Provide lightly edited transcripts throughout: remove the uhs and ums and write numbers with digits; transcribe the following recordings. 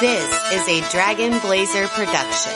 This is a Dragon Blazer production.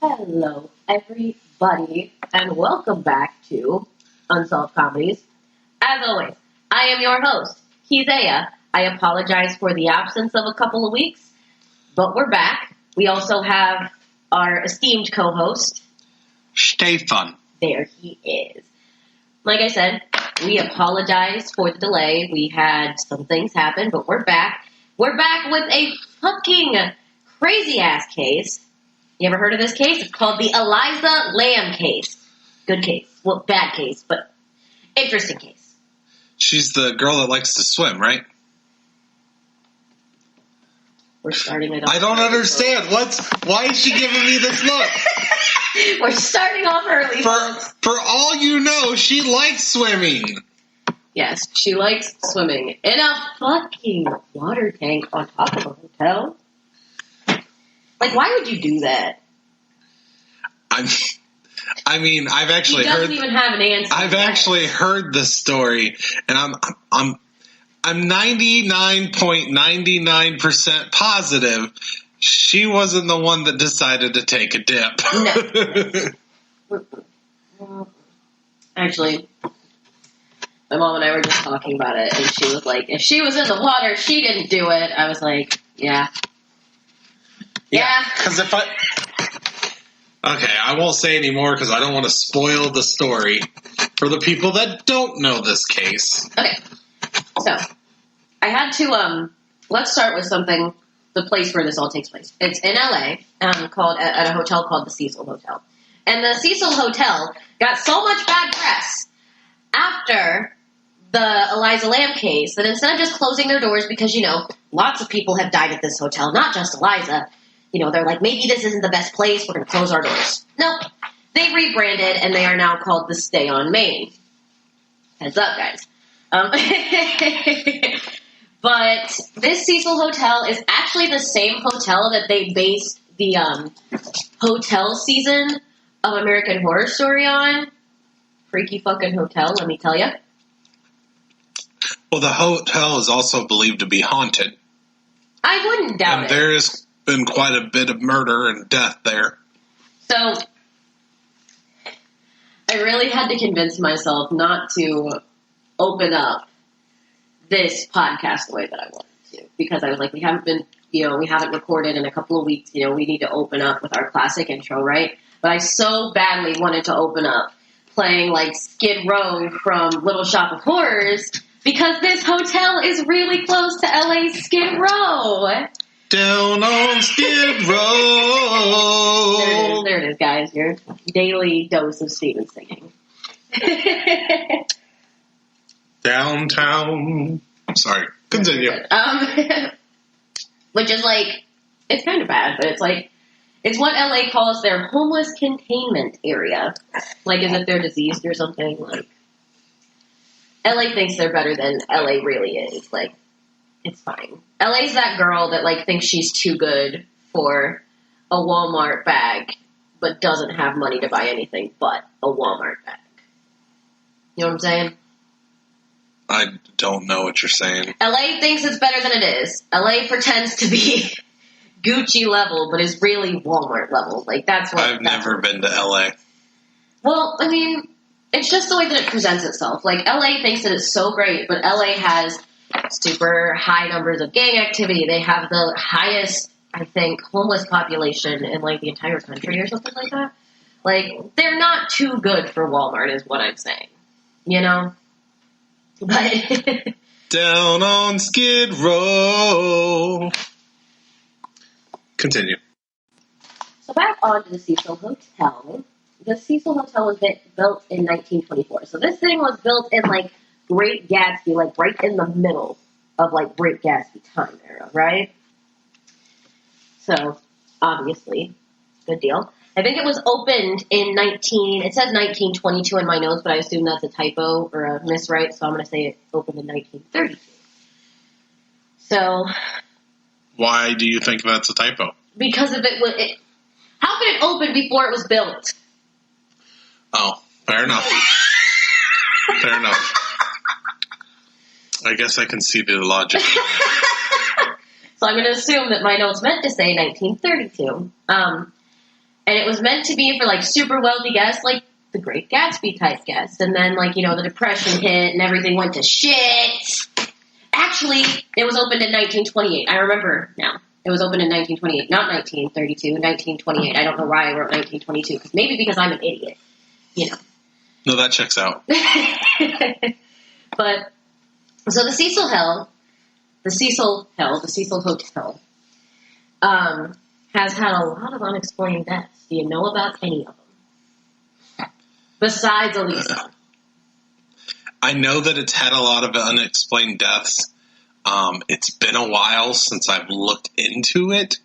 Hello, everybody, and welcome back to Unsolved Comedies. As always, I am your host, Keizaya. I apologize for the absence of a couple of weeks, but we're back. We also have our esteemed co-host, Stefan. There he is. Like I said, we apologize for the delay. We had some things happen, but we're back. We're back with a fucking crazy-ass case. You ever heard of this case? It's called the Elisa Lam case. Good case. Well, bad case, but interesting case. She's the girl that likes to swim, right? We're starting it off. I don't understand. Why is she giving me this look? We're starting off early. For all you know, she likes swimming. Yes, she likes swimming in a fucking water tank on top of a hotel. Like, why would you do that? I mean, I've actually he doesn't even have an answer. I've actually heard the story, and I'm 99.99% positive she wasn't the one that decided to take a dip. No. Actually, my mom and I were just talking about it, and she was like, if she was in the water, she didn't do it. I was like, yeah. Yeah. Because Okay, I won't say any more because I don't want to spoil the story for the people that don't know this case. Okay. So, I had to, let's start with something, the place where this all takes place. It's in LA, called, at a hotel called the Cecil Hotel. And the Cecil Hotel got so much bad press after the Elisa Lam case that instead of just closing their doors because, you know, lots of people have died at this hotel, not just Elisa. You know, they're like, maybe this isn't the best place. We're going to close our doors. Nope. They rebranded, and they are now called the Stay on Main. Heads up, guys. But this Cecil Hotel is actually the same hotel that they based the hotel season of American Horror Story on. Freaky fucking hotel, let me tell you. Well, the hotel is also believed to be haunted. I wouldn't doubt it. And there has been quite a bit of murder and death there. So, I really had to convince myself not to open up this podcast the way that I wanted to. Because I was like, we haven't recorded in a couple of weeks. You know, we need to open up with our classic intro, right? But I so badly wanted to open up playing like Skid Row from Little Shop of Horrors because this hotel is really close to LA's Skid Row. Down on Skid Row. There it is, guys. Your daily dose of Steven singing. Downtown. Sorry, continue. Which is like, it's kind of bad, but it's like, it's what LA calls their homeless containment area. Like, as if they're diseased or something. Like, LA thinks they're better than LA really is. Like, it's fine. LA's that girl that, like, thinks she's too good for a Walmart bag, but doesn't have money to buy anything but a Walmart bag. You know what I'm saying? I don't know what you're saying. LA thinks it's better than it is. LA pretends to be Gucci level, but is really Walmart level. Like, that's what... I've never been to LA. Well, I mean, it's just the way that it presents itself. Like, LA thinks that it's so great, but LA has super high numbers of gang activity. They have the highest, I think, homeless population in, like, the entire country or something like that. Like, they're not too good for Walmart is what I'm saying. You know? But... Down on Skid Row. Continue. So back on to the Cecil Hotel. The Cecil Hotel was built in 1924. So this thing was built in, like, Great Gatsby, like, right in the middle of, like, Great Gatsby time era, right? So, obviously, good deal. I think it was opened in it says 1922 in my notes, but I assume that's a typo or a miswrite, so I'm going to say it opened in 1932. So... Why do you think that's a typo? Because of it, how could it open before it was built? Oh, fair enough. Fair enough. I guess I can see the logic. So I'm going to assume that my notes meant to say 1932. And it was meant to be for, like, super wealthy guests, like the Great Gatsby type guests. And then, like, you know, the Depression hit and everything went to shit. Actually, it was opened in 1928. I remember now. It was opened in 1928, not 1932, 1928. I don't know why I wrote 1922, maybe because I'm an idiot, you know. No, that checks out. But, so the Cecil Hotel, has had a lot of unexplained deaths. Do you know about any of them? Besides Elisa. I know that it's had a lot of unexplained deaths. It's been a while since I've looked into it,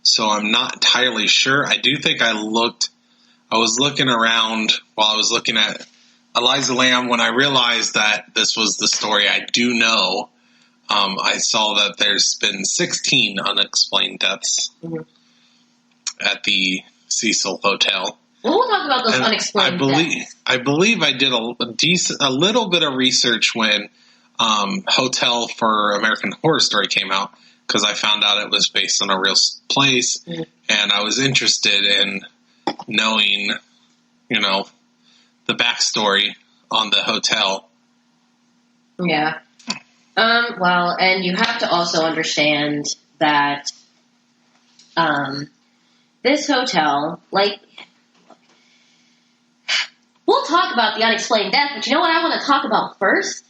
so I'm not entirely sure. I do think I was looking around while I was looking at Eliza Lamb when I realized that this was the story I do know. I saw that there's been 16 unexplained deaths at the Cecil Hotel. Well, we'll talk about those unexplained deaths. I believe I did a little bit of research when Hotel for American Horror Story came out, because I found out it was based on a real place, and I was interested in knowing, you know, the backstory on the hotel. Yeah. Well, and you have to also understand that this hotel, like, we'll talk about the unexplained death, but you know what I want to talk about first?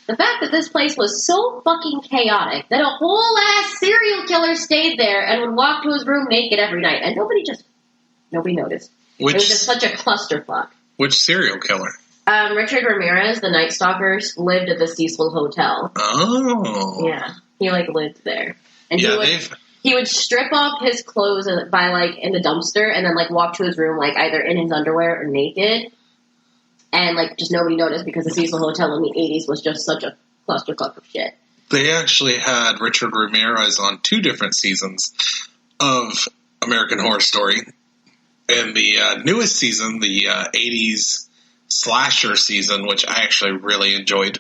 The fact that this place was so fucking chaotic that a whole ass serial killer stayed there and would walk to his room naked every night, and nobody noticed. It was just such a clusterfuck. Which serial killer? Richard Ramirez, the Night Stalkers, lived at the Cecil Hotel. Oh. Yeah. He, like, lived there. And yeah, he would strip off his clothes by, like, in the dumpster and then, like, walk to his room, like, either in his underwear or naked. And, like, just nobody noticed because the Cecil Hotel in the 80s was just such a clusterfuck of shit. They actually had Richard Ramirez on 2 different seasons of American Horror Story. And the newest season, the 80s slasher season, which I actually really enjoyed.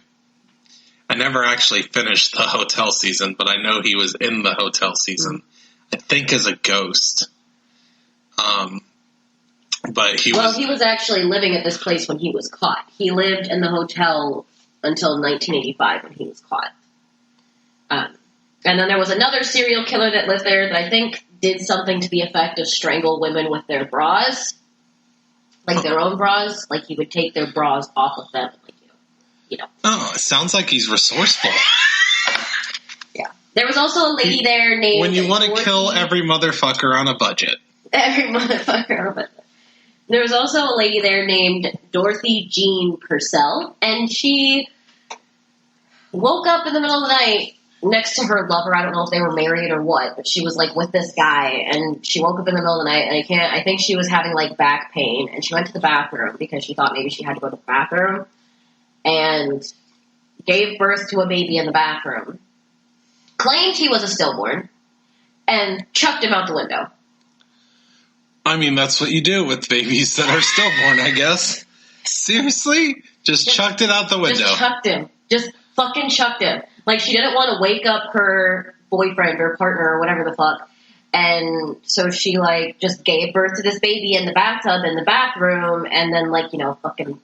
I never actually finished the hotel season, but I know he was in the hotel season. I think as a ghost. But he was actually living at this place when he was caught. He lived in the hotel until 1985 when he was caught. And then there was another serial killer that lived there that I think did something to the effect of strangle women with their bras. Like their own bras. Like he would take their bras off of them. Like, you know. Oh, it sounds like he's resourceful. Yeah. There was also a lady there named... When you want to kill every motherfucker on a budget. Every motherfucker on a budget. There was also a lady there named Dorothy Jean Purcell, and she woke up in the middle of the night next to her lover. I don't know if they were married or what, but she was, like, with this guy, and she woke up in the middle of the night, and I think she was having, like, back pain, and she went to the bathroom because she thought maybe she had to go to the bathroom, and gave birth to a baby in the bathroom, claimed he was a stillborn, and chucked him out the window. I mean, that's what you do with babies that are stillborn, I guess. Seriously? Just chucked it out the window. Just chucked him. Just Fucking chucked him. Like, she didn't want to wake up her boyfriend or partner or whatever the fuck. And so she, like, just gave birth to this baby in the bathtub in the bathroom and then, like, fucking,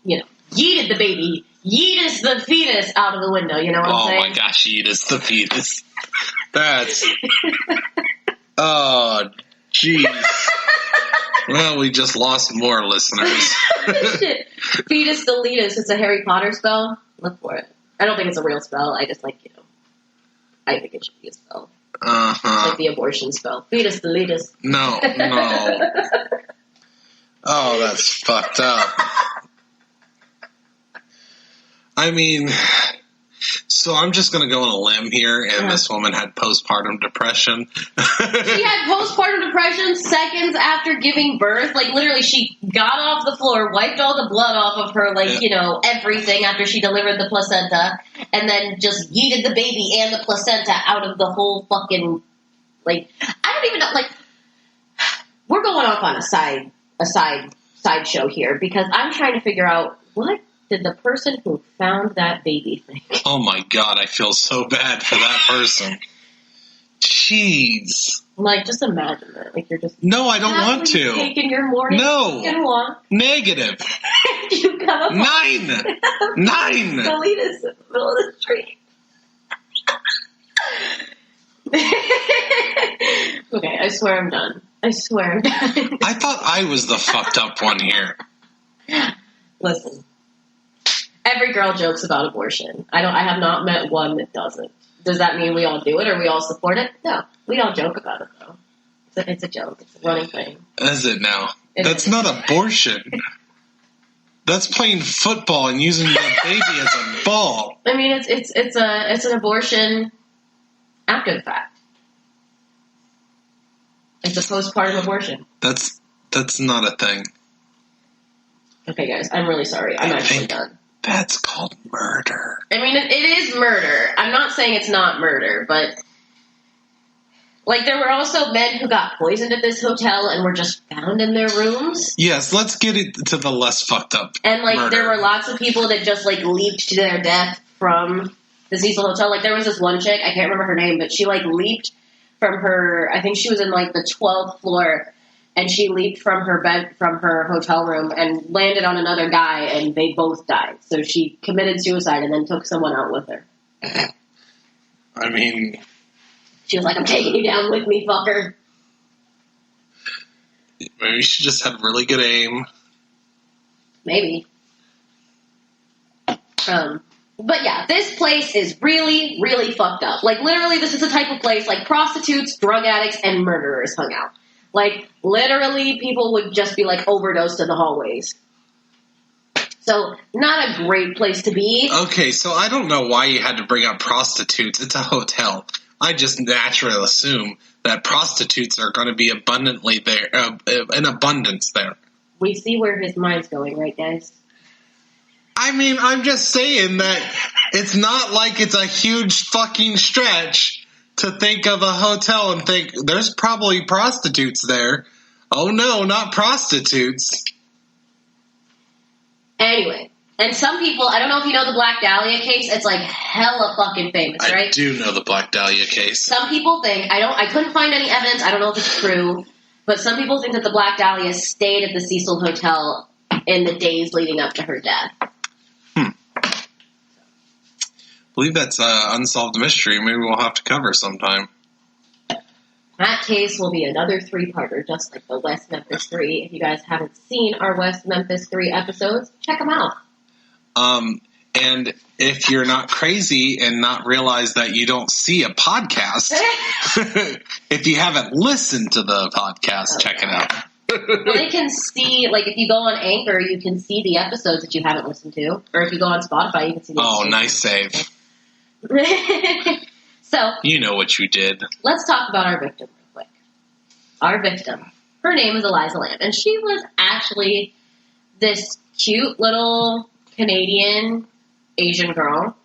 yeeted the baby. Yeetus the fetus out of the window. You know what I'm saying? Oh, my gosh, yeetus the fetus. That's... Oh, jeez. Well, we just lost more listeners. Shit. Fetus deletus. It's a Harry Potter spell. Look for it. I don't think it's a real spell. I just I think it should be a spell. Uh-huh. Like the abortion spell. Fetus deletus. No. Oh, that's fucked up. I mean, so I'm just going to go on a limb here, and this woman had postpartum depression. She had postpartum depression seconds after giving birth. Like, literally, she got off the floor, wiped all the blood off of her, everything after she delivered the placenta, and then just yeeted the baby and the placenta out of the whole fucking, I don't even know, we're going off on a side show here, because I'm trying to figure out what did the person who found that baby think? Oh my god, I feel so bad for that person. Jeez. Just imagine that. You're just... No, I don't want to. Taking your morning walk. Negative. You come up 9. 9. Delete us in the middle of the street. Okay, I swear I'm done. I thought I was the fucked up one here. Listen. Every girl jokes about abortion. I have not met one that doesn't. Does that mean we all do it or we all support it? No. We all joke about it, though. It's a joke. It's a running thing. Is it now? That's not abortion. That's playing football and using the baby as a ball. I mean, it's an abortion after the fact. It's a postpartum abortion. That's not a thing. Okay, guys, I'm really sorry. I'm actually done. That's called murder. I mean, it is murder. I'm not saying it's not murder, but there were also men who got poisoned at this hotel and were just found in their rooms. Yes, let's get it to the less fucked up. And murder. There were lots of people that just leaped to their death from the Cecil Hotel. There was this one chick, I can't remember her name, but she leaped from her. I think she was in the 12th floor. And she leaped from her bed, from her hotel room, and landed on another guy, and they both died. So she committed suicide and then took someone out with her. I mean... She was like, I'm taking you down with me, fucker. Maybe she just had really good aim. Maybe. But yeah, this place is really, really fucked up. Literally, this is the type of place, prostitutes, drug addicts, and murderers hung out. Literally, people would just be, overdosed in the hallways. So, not a great place to be. Okay, so I don't know why you had to bring up prostitutes. It's a hotel. I just naturally assume that prostitutes are going to be abundantly there, in abundance there. We see where his mind's going, right, guys? I mean, I'm just saying that it's not like it's a huge fucking stretch to think of a hotel and think, there's probably prostitutes there. Oh no, not prostitutes. Anyway, and some people, I don't know if you know the Black Dahlia case, it's hella fucking famous, right? I do know the Black Dahlia case. Some people think, I couldn't find any evidence, I don't know if it's true, but some people think that the Black Dahlia stayed at the Cecil Hotel in the days leading up to her death. I believe that's an unsolved mystery. Maybe we'll have to cover sometime. That case will be another 3-parter, just like the West Memphis 3. If you guys haven't seen our West Memphis 3 episodes, check them out. And if you're not crazy and not realize that you don't see a podcast, if you haven't listened to the podcast, check it out. Well, they can see, if you go on Anchor, you can see the episodes that you haven't listened to. Or if you go on Spotify, you can see the episodes. Oh, nice save. So, you know what you did. Let's talk about our victim real quick. Our victim. Her name is Elisa Lamb, and she was actually this cute little Canadian Asian girl.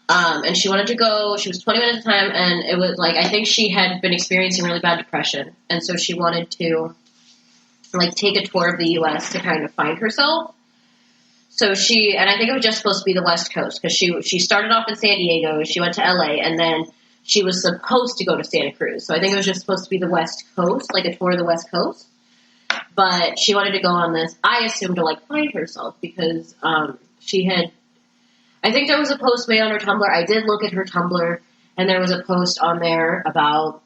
And she wanted to go, she was 21 at the time, and it was I think she had been experiencing really bad depression, and so she wanted to take a tour of the U.S. to kind of find herself. So and I think it was just supposed to be the West Coast, because she started off in San Diego, she went to LA, and then she was supposed to go to Santa Cruz. So I think it was just supposed to be the West Coast, like a tour of the West Coast. But she wanted to go on this, I assume, to like find herself, because she had, I think there was a post made on her Tumblr. I did look at her Tumblr, and there was a post on there about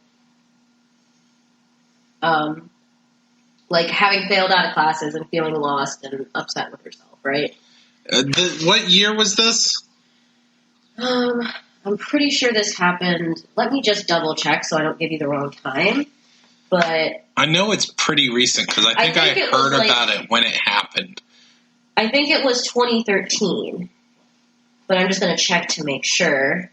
like having failed out of classes and feeling lost and upset with herself, right? What year was this? I'm pretty sure this happened. Let me just double check so I don't give you the wrong time. But I know it's pretty recent because I think I heard about it when it happened. I think it was 2013, but I'm just going to check to make sure.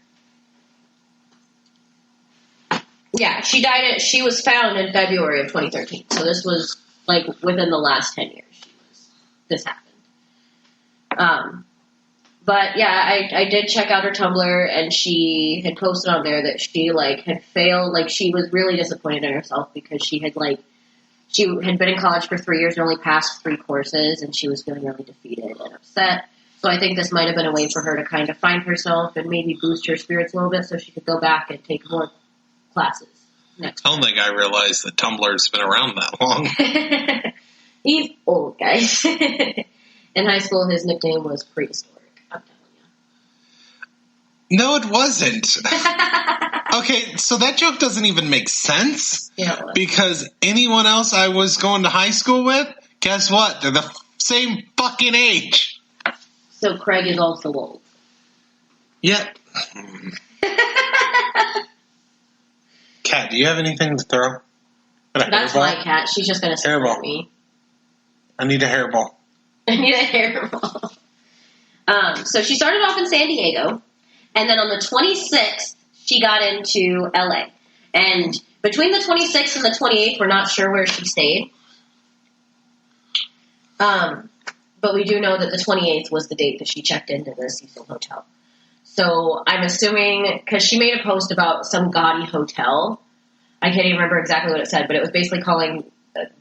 Yeah, she was found in February of 2013, so this was like within the last 10 years. This happened. But yeah, I did check out her Tumblr, and she had posted on there that she like had failed. Like, she was really disappointed in herself because she had been in college for 3 years and only passed 3 courses, and she was feeling really defeated and upset. So I think this might have been a way for her to kind of find herself and maybe boost her spirits a little bit so she could go back and take more classes next time. I don't think I realized that Tumblr's been around that long. He's old, guys. In high school, his nickname was Prehistoric. I'm telling you. No, it wasn't. Okay, so that joke doesn't even make sense. Yeah, because anyone else I was going to high school with, guess what? They're the same fucking age. So Craig is also old. Yep. Cat, do you have anything to throw? That's my cat. She's just going to stare at me. I need a hairball. I need a hairball. So she started off in San Diego, and then on the 26th, she got into LA. And between the 26th and the 28th, we're not sure where she stayed. But we do know that the 28th was the date that she checked into the Cecil Hotel. So I'm assuming, because she made a post about some gaudy hotel. I can't even remember exactly what it said, but it was basically calling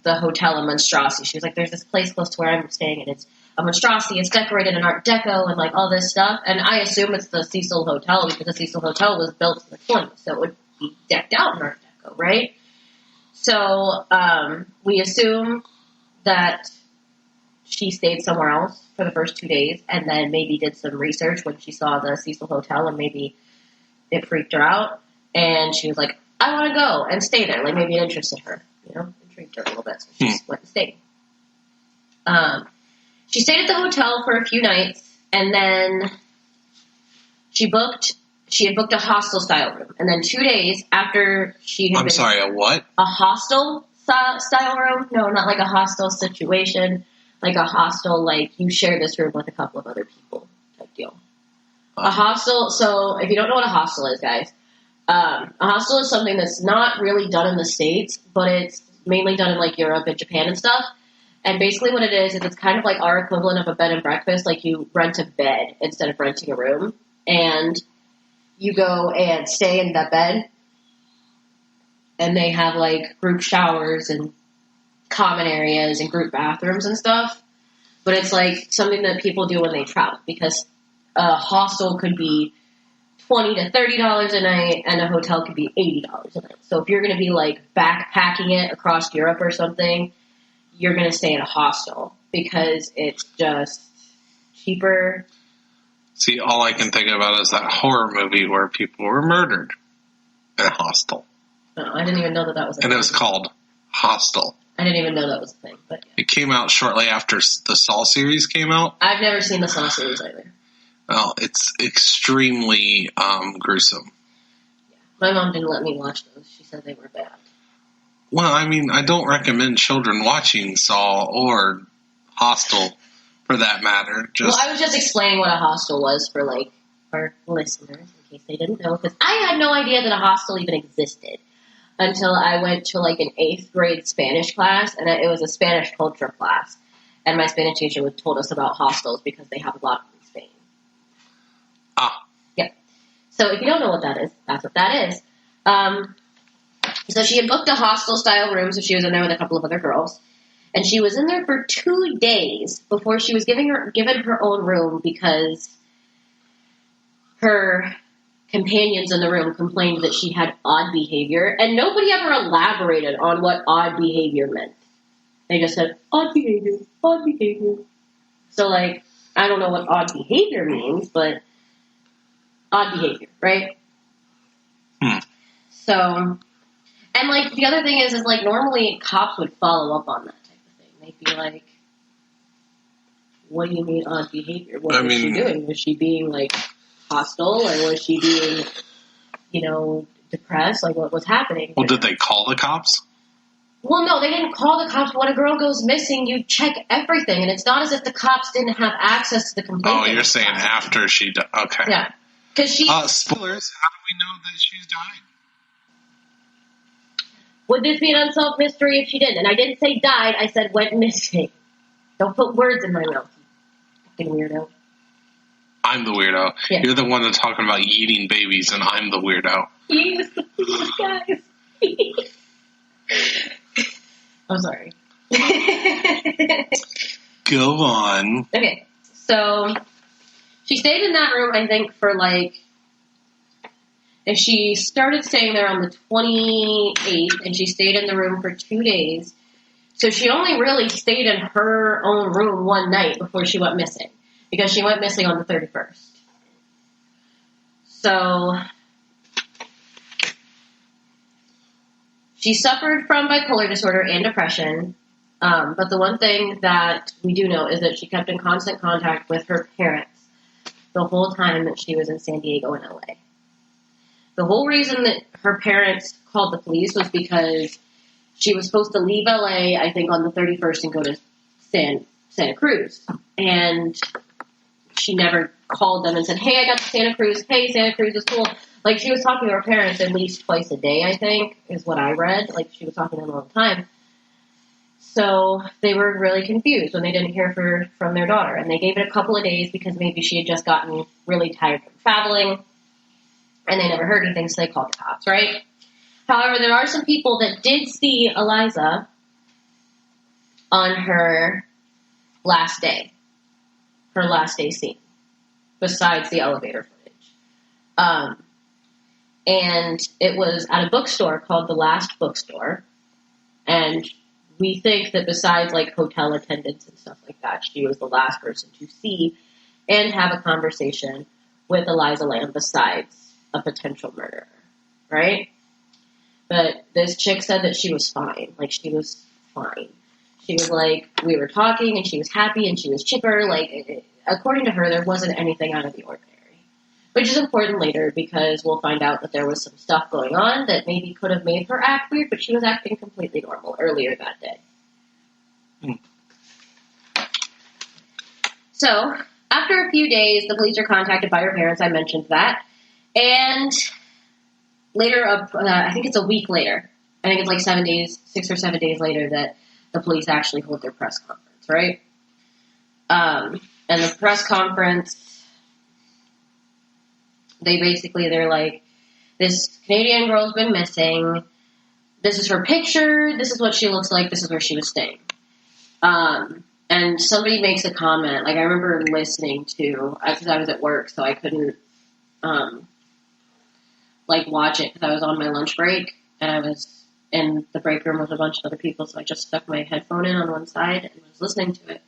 the hotel a monstrosity. She was like, there's this place close to where I'm staying, and it's a monstrosity. It's decorated in Art Deco and like all this stuff. And I assume it's the Cecil Hotel because the Cecil Hotel was built in the 20s, so it would be decked out in Art Deco, right? So we assume that she stayed somewhere else for the first 2 days and then maybe did some research when she saw the Cecil Hotel, and maybe it freaked her out. And she was like, I want to go and stay there. Like, maybe it interested her, intrigued her a little bit. So she just went and stayed. She stayed at the hotel for a few nights, and then she had booked a hostel style room. And then 2 days after she had a what? A hostel style room? No, not like a hostel situation. Like a hostel, like you share this room with a couple of other people type deal. A hostel, so if you don't know what a hostel is, guys, a hostel is something that's not really done in the States, but it's mainly done in like Europe and Japan and stuff. And basically what it is it's kind of like our equivalent of a bed and breakfast. Like, you rent a bed instead of renting a room, and you go and stay in that bed, and they have like group showers and common areas and group bathrooms and stuff. But it's like something that people do when they travel, because a hostel could be $20 to $30 a night, and a hotel could be $80 a night. So if you're going to be like backpacking it across Europe or something, you're going to stay in a hostel because it's just cheaper. See, all I can think about is that horror movie where people were murdered in a hostel. Oh, I didn't even know that was a thing. And it was called Hostel. I didn't even know that was a thing. But yeah. It came out shortly after the Saw series came out. I've never seen the Saw series either. Well, it's extremely gruesome. Yeah. My mom didn't let me watch those. She said they were bad. Well, I mean, I don't recommend children watching Saw or Hostel, for that matter. Well, I was just explaining what a hostel was for, like, our listeners, in case they didn't know, because I had no idea that a hostel even existed until I went to, like, an 8th grade Spanish class, and it was a Spanish culture class, and my Spanish teacher told us about hostels because they have a lot in Spain. Ah. Yeah. So if you don't know what that is, that's what that is. So she had booked a hostel-style room, so she was in there with a couple of other girls. And she was in there for 2 days before she was given her own room because her companions in the room complained that she had odd behavior. And nobody ever elaborated on what odd behavior meant. They just said, odd behavior, odd behavior. So, like, I don't know what odd behavior means, but odd behavior, right? So, and, like, the other thing is, like, normally cops would follow up on that type of thing. They'd be like, what do you mean odd behavior? What was she doing? Was she being, like, hostile, or was she being, you know, depressed? Like, what was happening? Well, did they call the cops? Well, no, they didn't call the cops. When a girl goes missing, you check everything, and it's not as if the cops didn't have access to the complaint. Oh, you're saying after she died. Okay. Yeah. Because she... spoilers, how do we know that she's died? Would this be an unsolved mystery if she didn't? And I didn't say died, I said went missing. Don't put words in my mouth, you fucking weirdo. I'm the weirdo. Yeah. You're the one that's talking about eating babies, and I'm the weirdo. You used to please, guys. I'm sorry. Go on. Okay, so she stayed in that room, I think, for like... And she started staying there on the 28th, and she stayed in the room for 2 days. So she only really stayed in her own room one night before she went missing, because she went missing on the 31st. So she suffered from bipolar disorder and depression, but the one thing that we do know is that she kept in constant contact with her parents the whole time that she was in San Diego and LA. The whole reason that her parents called the police was because she was supposed to leave LA, I think, on the 31st and go to Santa Cruz. And she never called them and said, hey, I got to Santa Cruz. Hey, Santa Cruz is cool. Like, she was talking to her parents at least twice a day, I think, is what I read. Like, she was talking to them all the time. So they were really confused when they didn't hear from their daughter. And they gave it a couple of days because maybe she had just gotten really tired from traveling. And they never heard anything, so they called the cops, right? However, there are some people that did see Elisa on her last day scene, besides the elevator footage. And it was at a bookstore called The Last Bookstore. And we think that besides, like, hotel attendants and stuff like that, she was the last person to see and have a conversation with Elisa Lam besides a potential murderer, right? But this chick said that she was fine. Like, she was fine. She was like, we were talking, and she was happy, and she was chipper. Like, according to her, there wasn't anything out of the ordinary. Which is important later, because we'll find out that there was some stuff going on that maybe could have made her act weird, but she was acting completely normal earlier that day. So, after a few days, the police are contacted by her parents. I mentioned that. And later, I think it's a week later, I think it's like 6 or 7 days later, that the police actually hold their press conference, right? And the press conference, they're like, this Canadian girl's been missing. This is her picture. This is what she looks like. This is where she was staying. And somebody makes a comment. Like, I remember listening to, because I was at work, so I couldn't, watch it because I was on my lunch break, and I was in the break room with a bunch of other people, so I just stuck my headphone in on one side and was listening to it.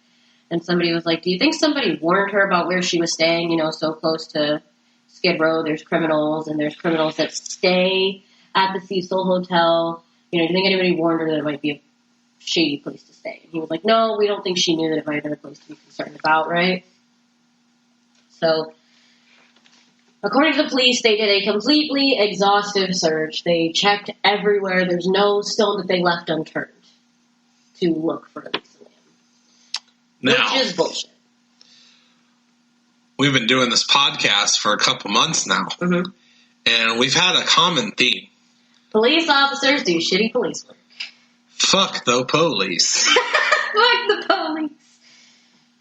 And somebody was like, do you think somebody warned her about where she was staying, you know, so close to Skid Row? There's criminals, and there's criminals that stay at the Cecil Hotel. You know, do you think anybody warned her that it might be a shady place to stay? And he was like, no, we don't think she knew that it might have been a place to be concerned about, right? So, according to the police, they did a completely exhaustive search. They checked everywhere. There's no stone that they left unturned to look for Elisa Lam. Which is bullshit. We've been doing this podcast for a couple months now. Mm-hmm. And we've had a common theme. Police officers do shitty police work. Fuck the police. Fuck the police.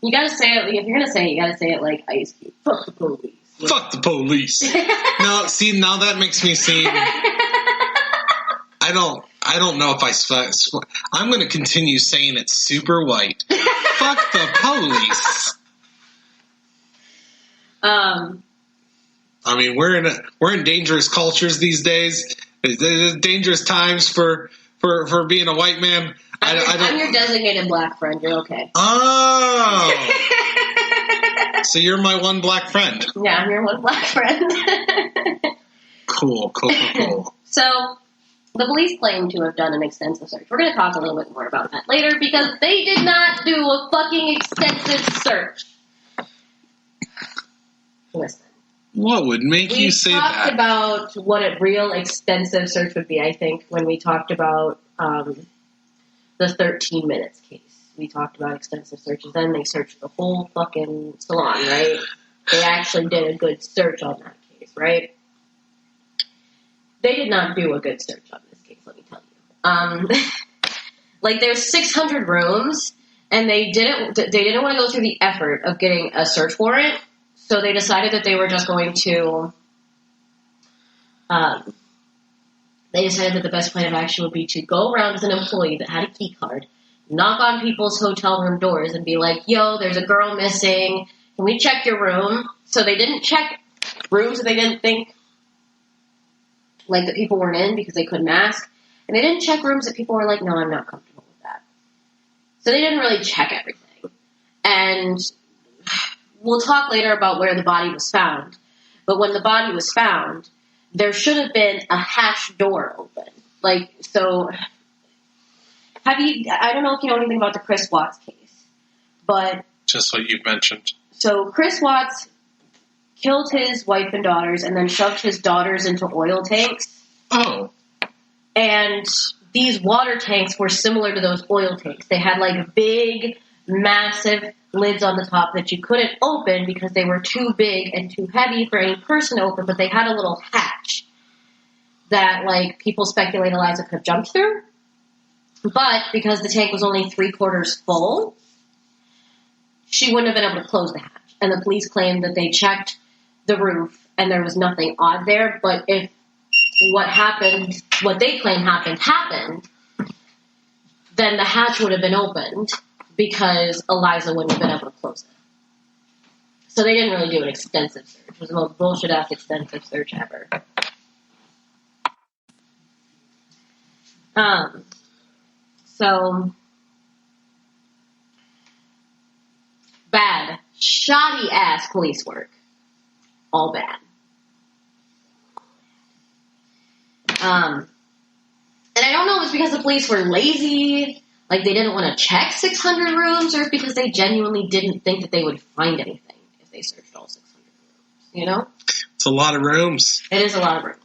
You gotta say it, if you're gonna say it, you gotta say it like Ice Cube. Fuck the police. Fuck the police. No, see, now that makes me seem... I I don't know if I'm going to continue saying it's super white. Fuck the police. I mean, we're in dangerous cultures these days. It's dangerous times for being a white man. I'm your designated black friend. You're okay. Oh. So you're my one black friend. Yeah, I'm your one black friend. Cool. So, the police claim to have done an extensive search. We're going to talk a little bit more about that later because they did not do a fucking extensive search. Listen. What would make you say that? We talked about what a real extensive search would be, I think, when we talked about the 13 Minutes case. We talked about extensive searches. Then they searched the whole fucking salon, right? They actually did a good search on that case, right? They did not do a good search on this case, let me tell you. Like, there's 600 rooms, and they didn't want to go through the effort of getting a search warrant, so they decided that they were just going to, they decided that the best plan of action would be to go around as an employee that had a key card, knock on people's hotel room doors, and be like, yo, there's a girl missing, can we check your room? So they didn't check rooms that they didn't think like that people weren't in because they couldn't ask. And they didn't check rooms that people were like, no, I'm not comfortable with that. So they didn't really check everything. And we'll talk later about where the body was found. But when the body was found, there should have been a hatch door open. Like, so, I don't know if you know anything about the Chris Watts case, but... Just what you've mentioned. So Chris Watts killed his wife and daughters and then shoved his daughters into oil tanks. Oh. And these water tanks were similar to those oil tanks. They had like big, massive lids on the top that you couldn't open because they were too big and too heavy for any person to open, but they had a little hatch that like people speculate Eliza could have jumped through. But because the tank was only 3/4 full, she wouldn't have been able to close the hatch. And the police claimed that they checked the roof and there was nothing odd there, but if what they claim happened, then the hatch would have been opened because Eliza wouldn't have been able to close it. So they didn't really do an extensive search. It was the most bullshit-ass extensive search ever. So, bad, shoddy-ass police work. All bad. And I don't know if it's because the police were lazy, like they didn't want to check 600 rooms, or if because they genuinely didn't think that they would find anything if they searched all 600 rooms, you know? It's a lot of rooms. It is a lot of rooms.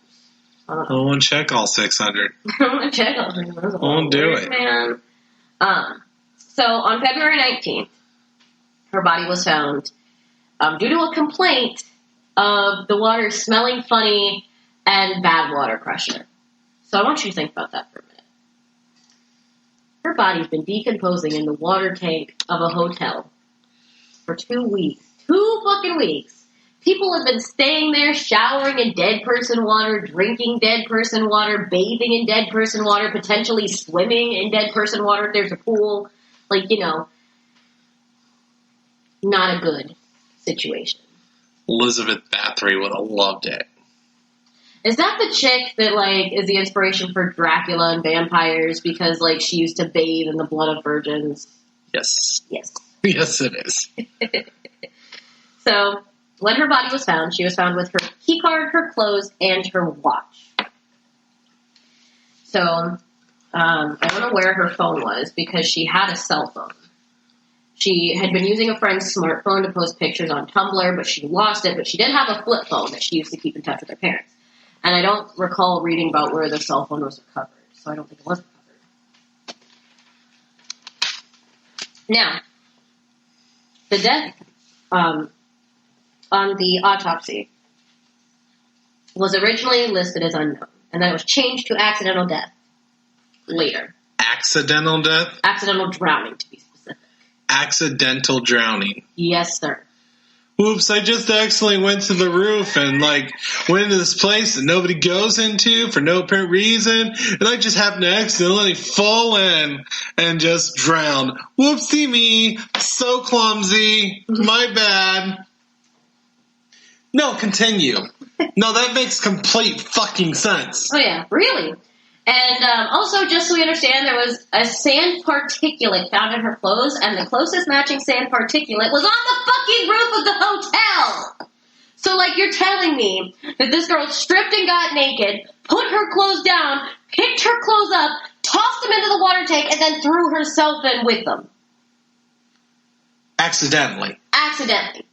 I won't check all 600. I won't check all 600. I won't do it. Man. So on February 19th, her body was found due to a complaint of the water smelling funny and bad water pressure. So I want you to think about that for a minute. Her body's been decomposing in the water tank of a hotel for 2 weeks. 2 fucking weeks. People have been staying there, showering in dead person water, drinking dead person water, bathing in dead person water, potentially swimming in dead person water if there's a pool. Like, you know, not a good situation. Elizabeth Bathory would have loved it. Is that the chick that, like, is the inspiration for Dracula and vampires because, like, she used to bathe in the blood of virgins? Yes. Yes. Yes, it is. So, when her body was found, she was found with her key card, her clothes, and her watch. So, I don't know where her phone was because she had a cell phone. She had been using a friend's smartphone to post pictures on Tumblr, but she lost it. But she did have a flip phone that she used to keep in touch with her parents. And I don't recall reading about where the cell phone was recovered, so I don't think it was recovered. Now, the death on the autopsy was originally listed as unknown, and then it was changed to accidental death later. Accidental death? Accidental drowning, to be specific. Accidental drowning. Yes, sir. whoops, I just accidentally went to the roof and, like, went into this place that nobody goes into for no apparent reason, and I just happened to accidentally fall in and just drown. Whoopsie me. So clumsy. My bad. No, continue. No, that makes complete fucking sense. Oh, yeah. Really? And also, just so we understand, there was a sand particulate found in her clothes, and the closest matching sand particulate was on the fucking roof of the hotel! So, like, you're telling me that this girl stripped and got naked, put her clothes down, picked her clothes up, tossed them into the water tank, and then threw herself in with them. Accidentally. Accidentally.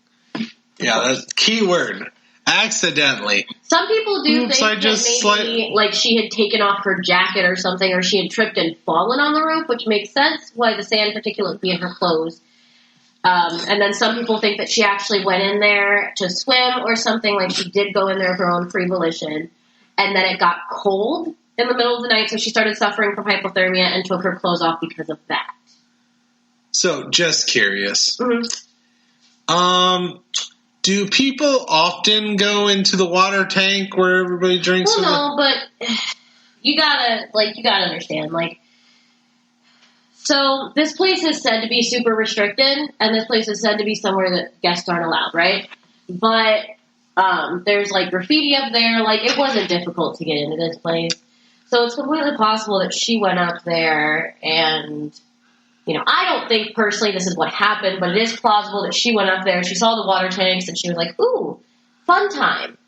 Yeah, that's key word. Accidentally. Some people do think that maybe like she had taken off her jacket or something, or she had tripped and fallen on the roof, which makes sense why the sand particulate would be in her clothes. And then some people think that she actually went in there to swim or something, like she did go in there of her own free volition, and then it got cold in the middle of the night, so she started suffering from hypothermia and took her clothes off because of that. So, just curious. Mm-hmm. Do people often go into the water tank where everybody drinks? Well, no, but you gotta understand, like, so this place is said to be super restricted, and this place is said to be somewhere that guests aren't allowed, right? But, there's, like, graffiti up there, like, it wasn't difficult to get into this place. So it's completely possible that she went up there and, you know, I don't think personally this is what happened, but it is plausible that she went up there, she saw the water tanks, and she was like, ooh, fun time.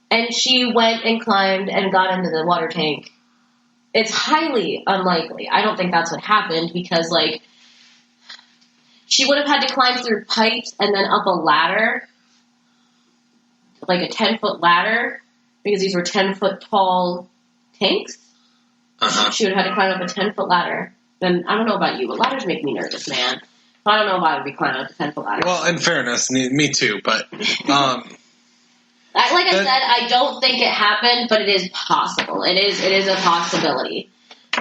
And she went and climbed and got into the water tank. It's highly unlikely. I don't think that's what happened because, like, she would have had to climb through pipes and then up a ladder, like a 10-foot ladder, because these were 10-foot tall tanks. Uh-huh. She would have had to climb up a 10-foot ladder. Then I don't know about you, but ladders make me nervous, man. I don't know if I would be climbing up a 10-foot ladder. Well, in fairness, me too, but I said, I don't think it happened, but it is possible. It is a possibility.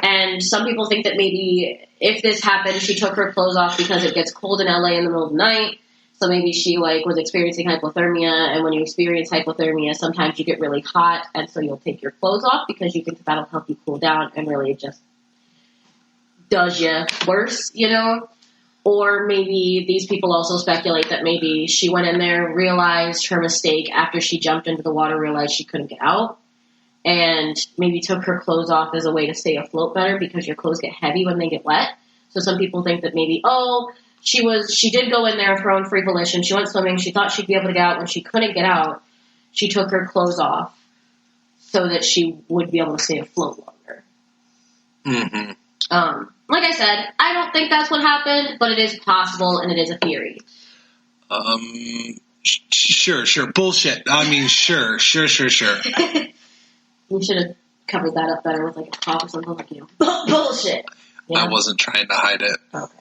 And some people think that maybe if this happened, she took her clothes off because it gets cold in LA in the middle of the night. So maybe she, like, was experiencing hypothermia, and when you experience hypothermia, sometimes you get really hot, and so you'll take your clothes off because you think that that'll help you cool down, and really it just does you worse, you know? Or maybe these people also speculate that maybe she went in there, realized her mistake after she jumped into the water, realized she couldn't get out, and maybe took her clothes off as a way to stay afloat better because your clothes get heavy when they get wet. So some people think that maybe, she did go in there of her own free volition. She went swimming. She thought she'd be able to get out. When she couldn't get out, she took her clothes off so that she would be able to stay afloat longer. Mm-hmm. Like I said, I don't think that's what happened, but it is possible, and it is a theory. Sure. Bullshit. I mean, sure. You should have covered that up better with, like, a pop or something, like, you know, bullshit. Yeah. I wasn't trying to hide it. Okay.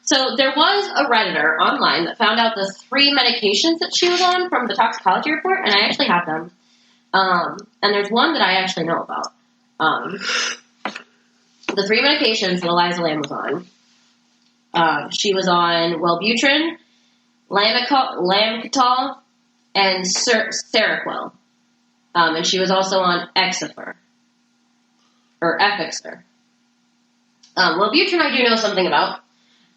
So there was a Redditor online that found out the 3 medications that she was on from the toxicology report, and I actually have them. And there's one that I actually know about. The 3 medications that Elisa Lam was on, she was on Wellbutrin, Lamictal, and Seroquel. And she was also on Effexor. Wellbutrin I do know something about.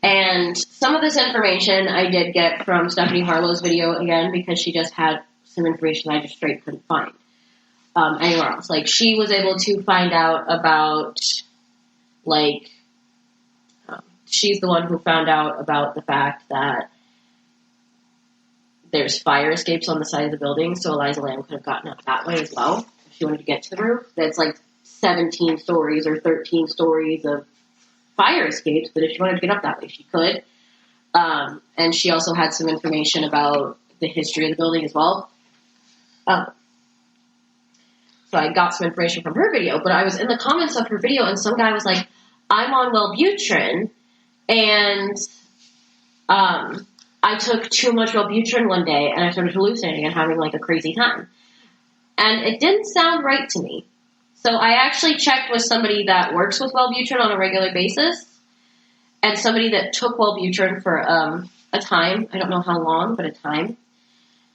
And some of this information I did get from Stephanie Harlow's video again because she just had some information I just straight couldn't find anywhere else. Like, she was able to find out about, like, she's the one who found out about the fact that there's fire escapes on the side of the building, so Elisa Lam could have gotten up that way as well if she wanted to get to the roof. That's like 17 stories or 13 stories of fire escapes, but if she wanted to get up that way, she could. And she also had some information about the history of the building as well. So I got some information from her video, but I was in the comments of her video, and some guy was like, I'm on Wellbutrin, and I took too much Wellbutrin one day, and I started hallucinating and having, like, a crazy time. And it didn't sound right to me. So I actually checked with somebody that works with Wellbutrin on a regular basis, and somebody that took Wellbutrin for a a time. I don't know how long, but a time.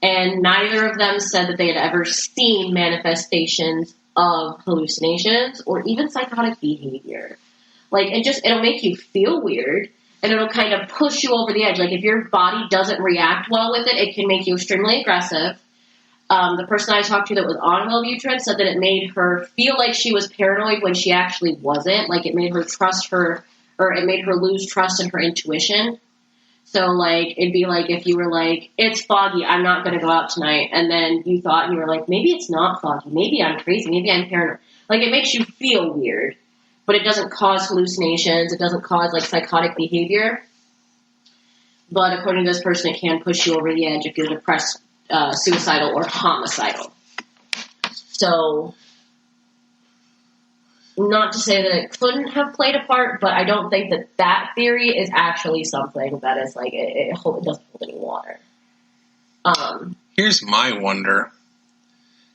And neither of them said that they had ever seen manifestations of hallucinations or even psychotic behavior. Like, it'll make you feel weird, and it'll kind of push you over the edge. Like, if your body doesn't react well with it, it can make you extremely aggressive. The person I talked to that was on Wellbutrin said that it made her feel like she was paranoid when she actually wasn't. Like, it made her it made her lose trust in her intuition. So, like, it'd be like if you were like, it's foggy, I'm not going to go out tonight. And then you thought, and you were like, maybe it's not foggy. Maybe I'm crazy. Maybe I'm paranoid. Like, it makes you feel weird. But it doesn't cause hallucinations. It doesn't cause, like, psychotic behavior. But according to this person, it can push you over the edge if you're depressed, suicidal, or homicidal. So, not to say that it couldn't have played a part, but I don't think that theory is actually something that is, like, it doesn't hold any water. Here's my wonder.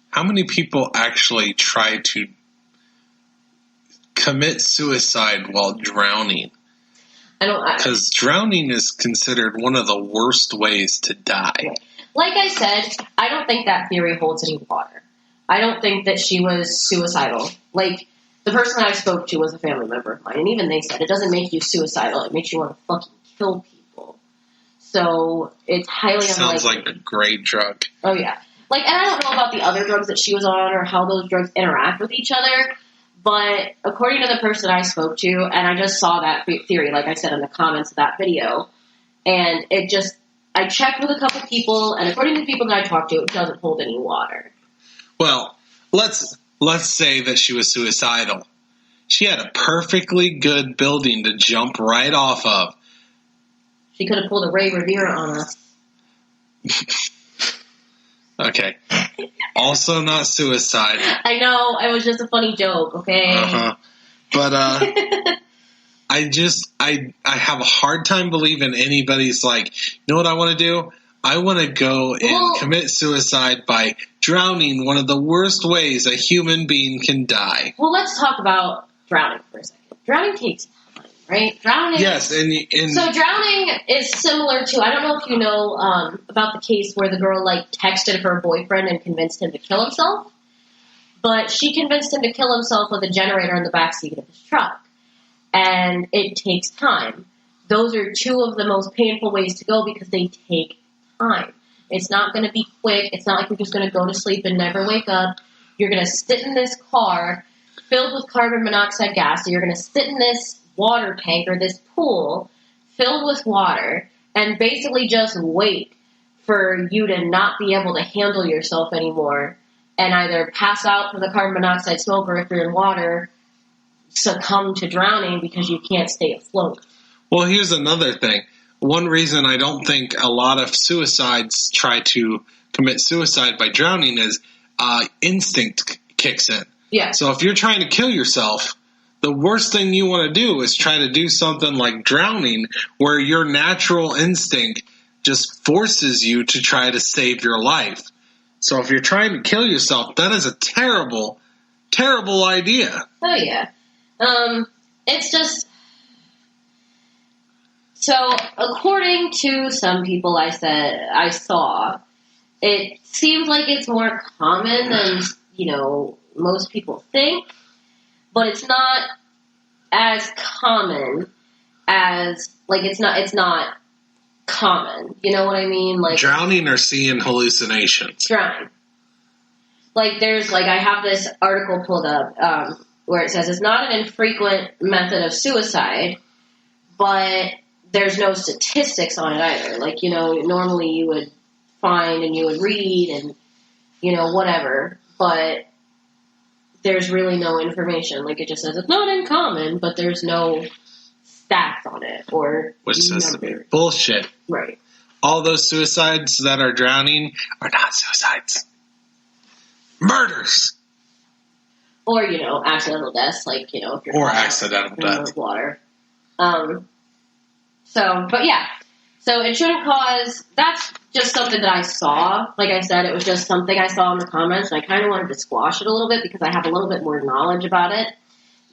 How many people actually try to commit suicide while drowning? Because drowning is considered one of the worst ways to die. Like I said, I don't think that theory holds any water. I don't think that she was suicidal. Like, the person I spoke to was a family member of mine, and even they said it doesn't make you suicidal. It makes you want to fucking kill people. So it's highly unlikely. Sounds like a great drug. Oh, yeah. Like, and I don't know about the other drugs that she was on or how those drugs interact with each other, but according to the person I spoke to, and I just saw that theory, like I said, in the comments of that video, and I checked with a couple people, and according to the people that I talked to, it doesn't hold any water. Well, let's say that she was suicidal. She had a perfectly good building to jump right off of. She could have pulled a Ray Rivera on us. Okay. Also not suicide. I know. It was just a funny joke, okay? Uh-huh. But, I have a hard time believing anybody's like, you know what I want to do? I want to go and commit suicide by drowning, one of the worst ways a human being can die. Well, let's talk about drowning for a second. Drowning takes time, right? Drowning. Yes, so drowning is similar to, I don't know if you know about the case where the girl, like, texted her boyfriend and convinced him to kill himself. But she convinced him to kill himself with a generator in the backseat of his truck. And it takes time. Those are two of the most painful ways to go because they take time. It's not going to be quick. It's not like you're just going to go to sleep and never wake up. You're going to sit in this car filled with carbon monoxide gas. So you're going to sit in this water tank or this pool filled with water and basically just wait for you to not be able to handle yourself anymore and either pass out from the carbon monoxide smoke, or if you're in water, succumb to drowning because you can't stay afloat. Well, here's another thing. One reason I don't think a lot of suicides try to commit suicide by drowning is instinct kicks in. Yeah. So if you're trying to kill yourself, the worst thing you want to do is try to do something like drowning, where your natural instinct just forces you to try to save your life. So if you're trying to kill yourself, that is a terrible, terrible idea. Oh, yeah. It's just... So, according to some people I saw, it seems like it's more common than, most people think, but it's not as common as, like, it's not common. You know what I mean? Like, drowning or seeing hallucinations? Drowning. Like, I have this article pulled up, where it says it's not an infrequent method of suicide, but there's no statistics on it either. Like, normally you would find and you would read and, whatever, but there's really no information. Like, it just says it's not uncommon, but there's no stats on it or which says to be bullshit. Right. All those suicides that are drowning are not suicides. Murders. Or, accidental deaths, like, if you're... Or accidental death. Water. But yeah. So it shouldn't cause... That's just something that I saw. Like I said, it was just something I saw in the comments, and I kind of wanted to squash it a little bit because I have a little bit more knowledge about it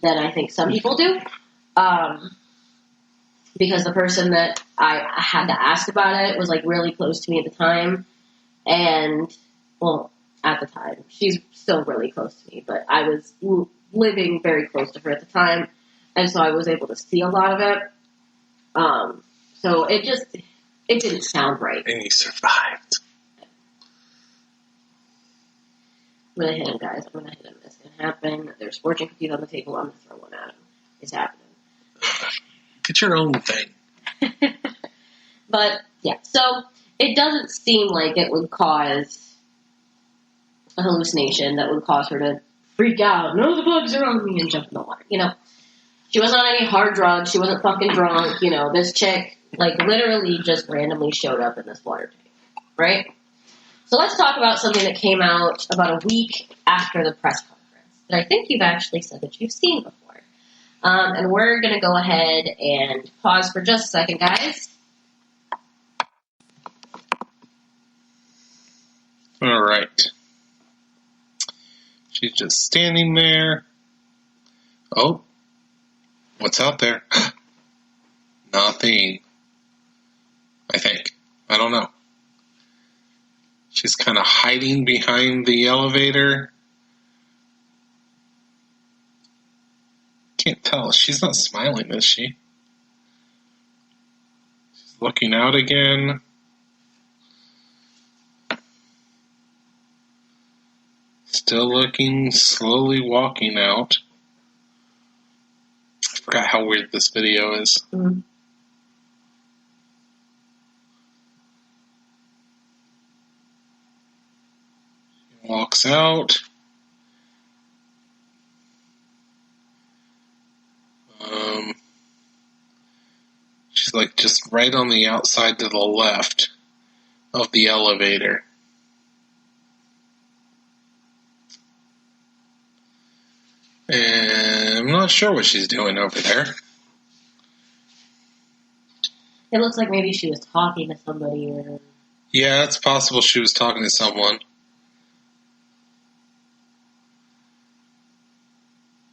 than I think some people do. because the person that I had to ask about it was, like, really close to me at the time. And, well, at the time. She's still really close to me, but I was living very close to her at the time, and so I was able to see a lot of it. So it didn't sound right. And you survived. I'm going to hit him, guys. I'm going to hit him. It's going to happen. There's fortune cookies on the table. I'm going to throw one at him. It's happening. Get your own thing. But, yeah. So, it doesn't seem like it would cause a hallucination that would cause her to freak out. No, the bugs are on me, and jump in the water. You know, she wasn't on any hard drugs. She wasn't fucking drunk. You know, this chick, like, literally just randomly showed up in this water tank. Right? So let's talk about something that came out about a week after the press conference that I think you've actually said that you've seen before. And we're going to go ahead and pause for just a second, guys. All right. She's just standing there. Oh, what's out there? Nothing. I think. I don't know. She's kind of hiding behind the elevator. Can't tell. She's not smiling, is she? She's looking out again. Still looking, slowly walking out. I forgot how weird this video is. Mm-hmm. Walks out. She's like just right on the outside to the left of the elevator. And I'm not sure what she's doing over there. It looks like maybe she was talking to somebody. Or... Yeah, it's possible she was talking to someone.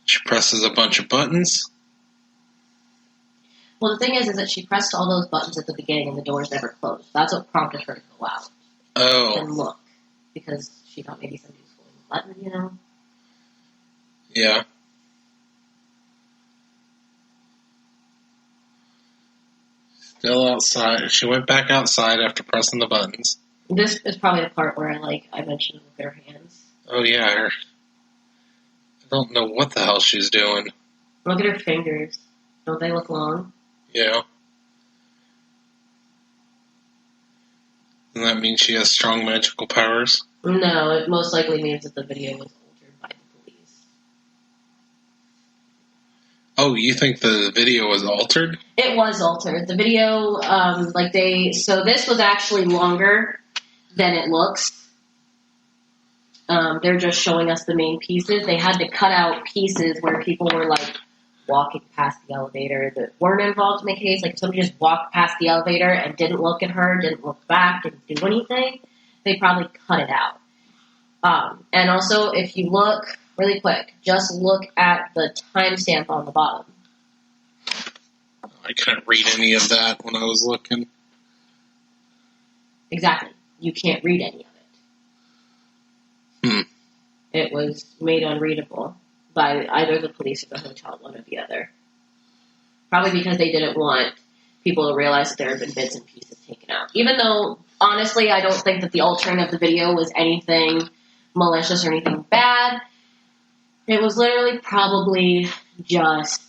She presses a bunch of buttons. Well, the thing is that she pressed all those buttons at the beginning and the doors never closed. That's what prompted her to go out. Oh. And look. Because she thought maybe somebody was holding the button, you know? Yeah. Still outside. She went back outside after pressing the buttons. This is probably the part where I mentioned look at her hands. Oh, yeah. I don't know what the hell she's doing. Look at her fingers. Don't they look long? Yeah. Doesn't that mean she has strong magical powers? No, it most likely means that the video was altered by the police. Oh, you think the video was altered? It was altered. The video, so this was actually longer than it looks. They're just showing us the main pieces. They had to cut out pieces where people were, like, walking past the elevator that weren't involved in the case. Like, if somebody just walked past the elevator and didn't look at her, didn't look back, didn't do anything, they probably cut it out. And also, if you look really quick, just look at the timestamp on the bottom. I couldn't read any of that when I was looking. Exactly. You can't read any of it. It was made unreadable by either the police or the hotel, one or the other. Probably because they didn't want people to realize that there had been bits and pieces taken out. Even though, honestly, I don't think that the altering of the video was anything malicious or anything bad. It was literally probably just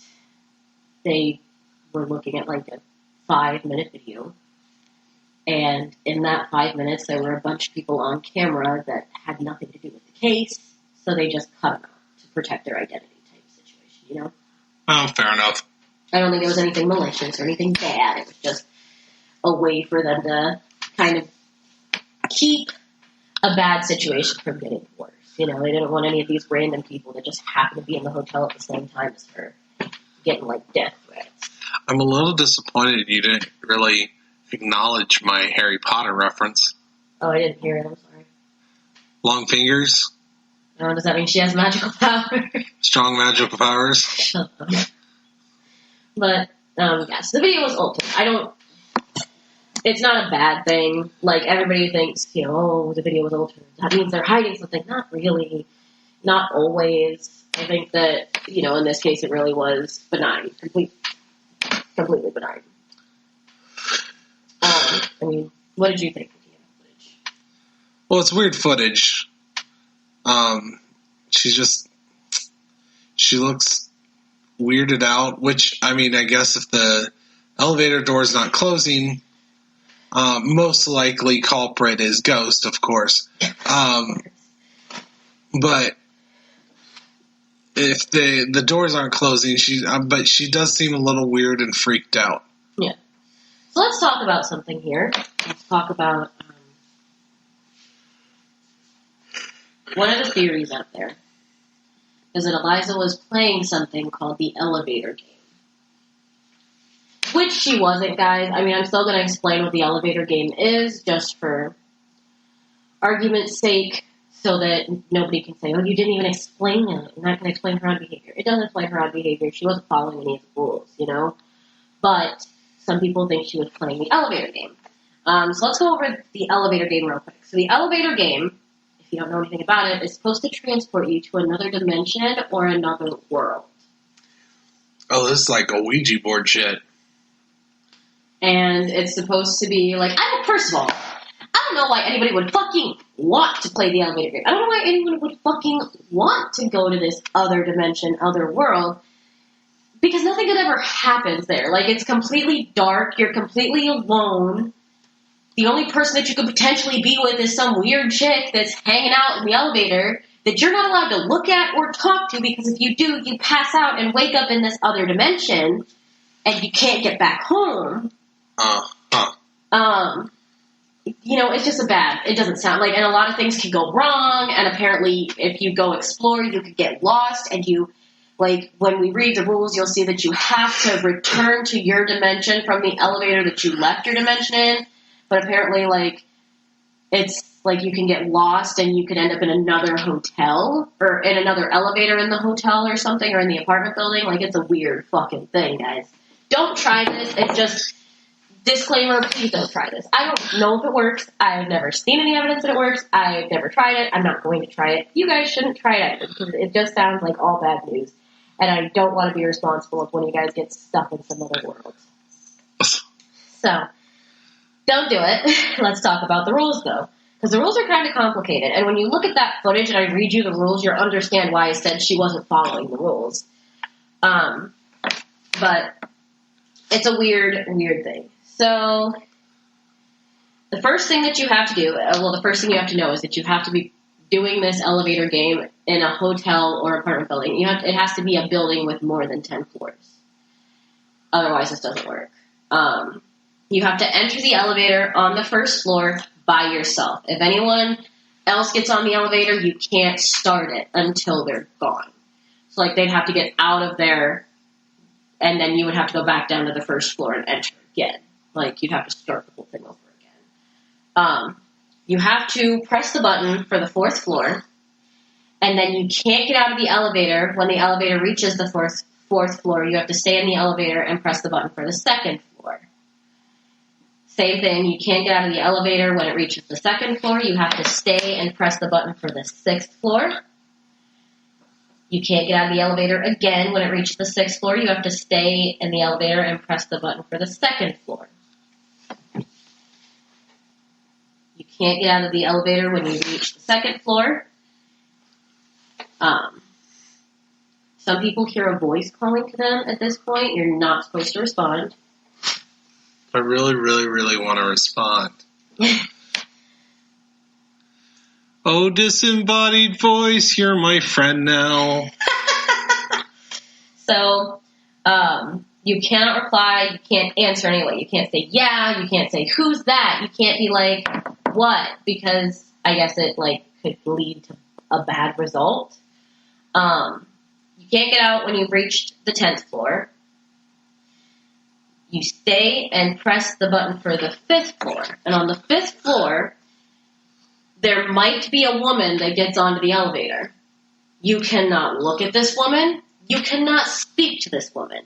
they were looking at like a 5-minute video. And in that 5 minutes, there were a bunch of people on camera that had nothing to do with the case, so they just cut them out to protect their identity type situation, you know? Oh, fair enough. I don't think it was anything malicious or anything bad. It was just a way for them to kind of keep a bad situation from getting worse. You know, they didn't want any of these random people that just happened to be in the hotel at the same time as her getting, like, death threats. I'm a little disappointed you didn't really acknowledge my Harry Potter reference. Oh, I didn't hear it. I'm sorry. Long fingers. Oh, does that mean she has magical powers? Strong magical powers. Shut up. But Yes, the video was altered. It's not a bad thing. Like, everybody thinks, oh, the video was altered. That means they're hiding something. Not really. Not always. I think that, in this case, it really was benign. Completely benign. What did you think of the footage? Well, it's weird footage. She looks weirded out, which, I guess if the elevator door is not closing, most likely culprit is Ghost, of course. But if the doors aren't closing, but she does seem a little weird and freaked out. Yeah. So let's talk about something here. Let's talk about one of the theories out there is that Elisa was playing something called the elevator game. Which she wasn't, guys. I'm still going to explain what the elevator game is, just for argument's sake, so that nobody can say, you didn't even explain it. You're not going to explain her odd behavior. It doesn't explain her odd behavior. She wasn't following any of the rules, But some people think she was playing the elevator game. So let's go over the elevator game real quick. So the elevator game, if you don't know anything about it, is supposed to transport you to another dimension or another world. Oh, this is like a Ouija board shit. And it's supposed to be like, first of all, I don't know why anybody would fucking want to play the elevator game. I don't know why anyone would fucking want to go to this other dimension, other world, because nothing good ever happens there. Like, it's completely dark, you're completely alone. The only person that you could potentially be with is some weird chick that's hanging out in the elevator that you're not allowed to look at or talk to, because if you do, you pass out and wake up in this other dimension, and you can't get back home. It's just it doesn't sound like, and a lot of things can go wrong, and apparently if you go explore, you could get lost, and when we read the rules, you'll see that you have to return to your dimension from the elevator that you left your dimension in, but apparently, it's you can get lost, and you could end up in another hotel, or in another elevator in the hotel or something, or in the apartment building. It's a weird fucking thing, guys. Don't try this. It's just... Disclaimer, please don't try this. I don't know if it works. I've never seen any evidence that it works. I've never tried it. I'm not going to try it. You guys shouldn't try it either, because it just sounds like all bad news. And I don't want to be responsible if one of you guys gets stuck in some other world. So, don't do it. Let's talk about the rules, though. Because the rules are kind of complicated. And when you look at that footage and I read you the rules, you'll understand why I said she wasn't following the rules. But it's a weird thing. So, the first thing that you have to do, the first thing you have to know is that you have to be doing this elevator game in a hotel or apartment building. It has to be a building with more than 10 floors. Otherwise, this doesn't work. You have to enter the elevator on the first floor by yourself. If anyone else gets on the elevator, you can't start it until they're gone. So, they'd have to get out of there, and then you would have to go back down to the first floor and enter again. You'd have to start the whole thing over again. You have to press the button for the fourth floor, and then you can't get out of the elevator. When the elevator reaches the fourth floor, you have to stay in the elevator and press the button for the second floor. Same thing, you can't get out of the elevator when it reaches the second floor. You have to stay and press the button for the sixth floor. You can't get out of the elevator again when it reaches the sixth floor. You have to stay in the elevator and press the button for the second floor. You can't get out of the elevator when you reach the second floor. Some people hear a voice calling to them at this point. You're not supposed to respond. I really, really, really want to respond. Oh, disembodied voice, you're my friend now. So, you cannot reply, you can't answer anyway. You can't say, yeah, you can't say, who's that? You can't be like, what? Because I guess it, could lead to a bad result. You can't get out when you've reached the 10th floor. You stay and press the button for the 5th floor. And on the 5th floor, there might be a woman that gets onto the elevator. You cannot look at this woman. You cannot speak to this woman.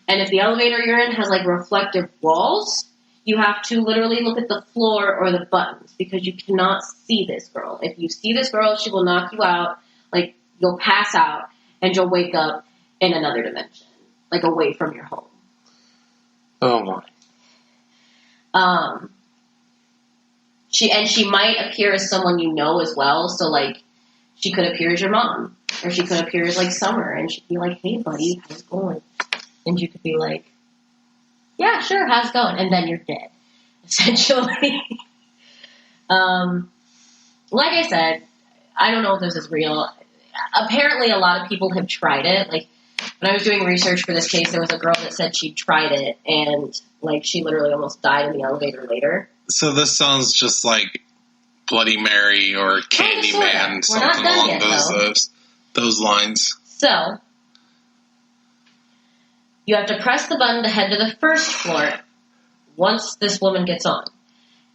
And if the elevator you're in has, like, reflective walls, you have to literally look at the floor or the buttons because you cannot see this girl. If you see this girl, she will knock you out. Like, you'll pass out and you'll wake up in another dimension, like, away from your home. Oh, my. She might appear as someone you know as well. So, like, she could appear as your mom. Or she could appear as, like, Summer. And she'd be like, hey, buddy, how's it going? And you could be like, yeah, sure, how's it going? And then you're dead, essentially. Like I said, I don't know if this is real. Apparently, a lot of people have tried it. Like, when I was doing research for this case, there was a girl that said she tried it, and, like, she literally almost died in the elevator later. So this sounds just like Bloody Mary or Candyman, something along those lines. So, you have to press the button to head to the first floor once this woman gets on.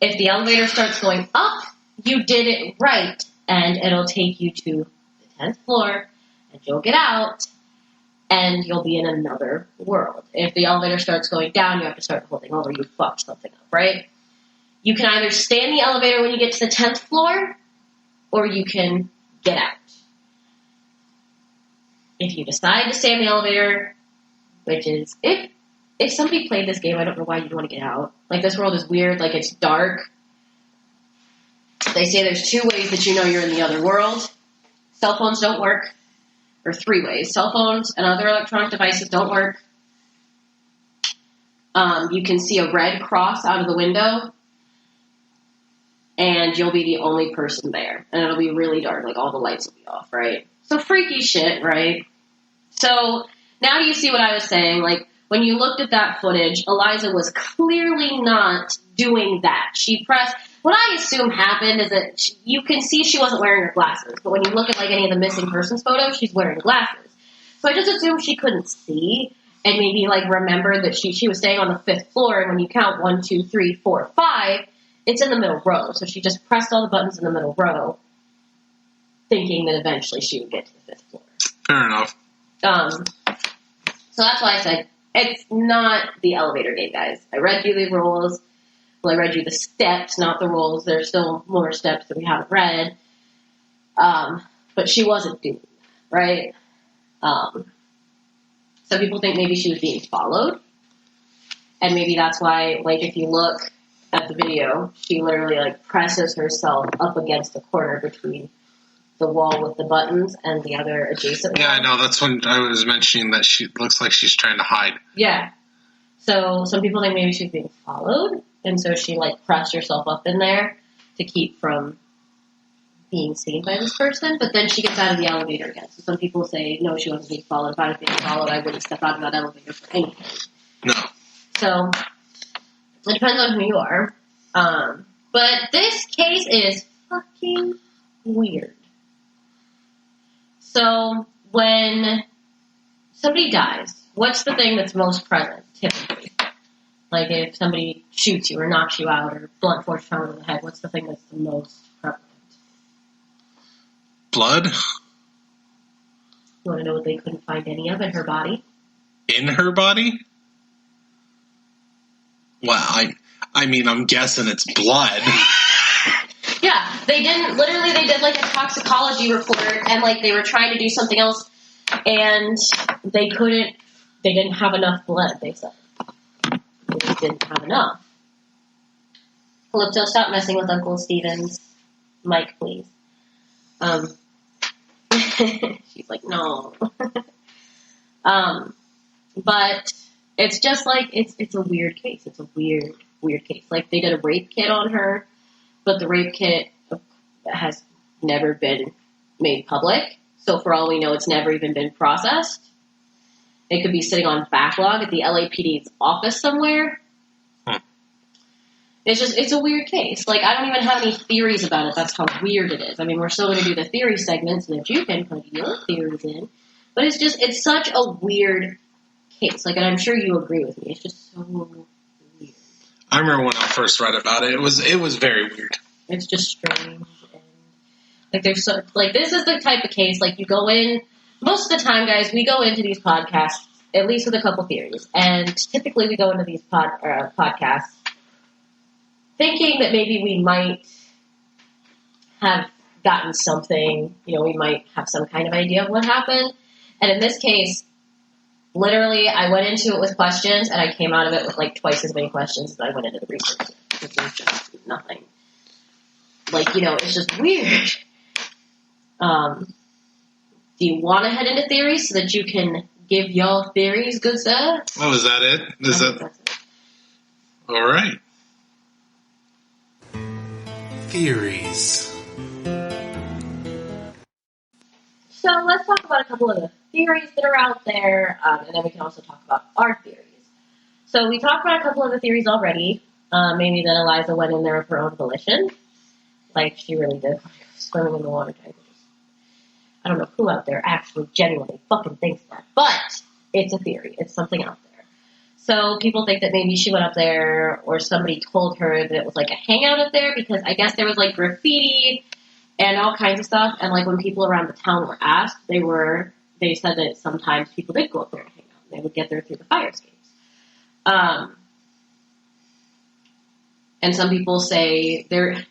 If the elevator starts going up, you did it right, and it'll take you to the 10th floor, and you'll get out, and you'll be in another world. If the elevator starts going down, you have to start holding over. You fucked something up, right? You can either stay in the elevator when you get to the 10th floor, or you can get out. If you decide to stay in the elevator, which is, if somebody played this game, I don't know why you'd want to get out. Like, this world is weird, like, it's dark. They say there's 2 ways that you know you're in the other world. Cell phones don't work. Or 3 ways. Cell phones and other electronic devices don't work. You can see a red cross out of the window. And you'll be the only person there. And it'll be really dark, like, all the lights will be off, right? So freaky shit, right? So, now do you see what I was saying? Like, when you looked at that footage, Eliza was clearly not doing that. She pressed... What I assume happened is that you can see she wasn't wearing her glasses. But when you look at, like, any of the missing persons photos, she's wearing glasses. So I just assumed she couldn't see and maybe, like, remembered that she was staying on the 5th floor. And when you count 1, 2, 3, 4, 5, it's in the middle row. So she just pressed all the buttons in the middle row, thinking that eventually she would get to the 5th floor. Fair enough. So that's why I said, it's not the elevator game, guys. I read you the rules. Well, I read you the steps, not the rules. There's still more steps that we haven't read. But she wasn't doing that, right? Some people think maybe she was being followed. And maybe that's why, like, if you look at the video, she literally, like, presses herself up against the corner between the wall with the buttons and the other adjacent wall. Yeah, I know. That's when I was mentioning that she looks like she's trying to hide. Yeah. So some people think maybe she's being followed, and so she, like, pressed herself up in there to keep from being seen by this person, but then she gets out of the elevator again. So some people say, no, she wasn't being followed. If I was being followed, I wouldn't step out of that elevator for anything. No. So it depends on who you are. But this case is fucking weird. So when somebody dies, what's the thing that's most present, typically? Like, if somebody shoots you or knocks you out or blunt force trauma to the head, what's the thing that's the most prevalent? Blood? You want to know what they couldn't find any of in her body? In her body? Well, I mean, I'm guessing it's blood. Yeah, they did, like, a toxicology report, and, like, they were trying to do something else, and they didn't have enough blood, they said. They just didn't have enough. Calypso, stop messing with Uncle Steven's mic, please. She's like, no. But it's just, like, it's a weird case. It's a weird case. Like, they did a rape kit on her, but the rape kit has never been made public. So for all we know, it's never even been processed. It could be sitting on backlog at the LAPD's office somewhere. It's a weird case. Like, I don't even have any theories about it. That's how weird it is. I mean, we're still going to do the theory segments so that you can put your theories in. But it's such a weird case. Like, and I'm sure you agree with me. It's just so weird. I remember when I first read about it. It was very weird. It's just strange. And, like, this is the type of case, like, you go in, most of the time, guys, we go into these podcasts at least with a couple theories. And typically we go into these podcasts thinking that maybe we might have gotten something, we might have some kind of idea of what happened. And in this case, literally, I went into it with questions, and I came out of it with, twice as many questions as I went into the research. Because there's just nothing. It's just weird. Do you want to head into theories so that you can give y'all theories, good stuff? Oh, is that it? That's it? All right. Theories. So let's talk about a couple of the theories that are out there, and then we can also talk about our theories. So we talked about a couple of the theories already. Maybe that Eliza went in there of her own volition, like she really did, swimming in the water tank. I don't know who out there actually genuinely fucking thinks that, but it's a theory. It's something out there. So people think that maybe she went up there, or somebody told her that it was like a hangout up there, because I guess there was graffiti and all kinds of stuff. And when people around the town were asked, they said that sometimes people did go up there and hang out. They would get there through the fire escapes. And some people say there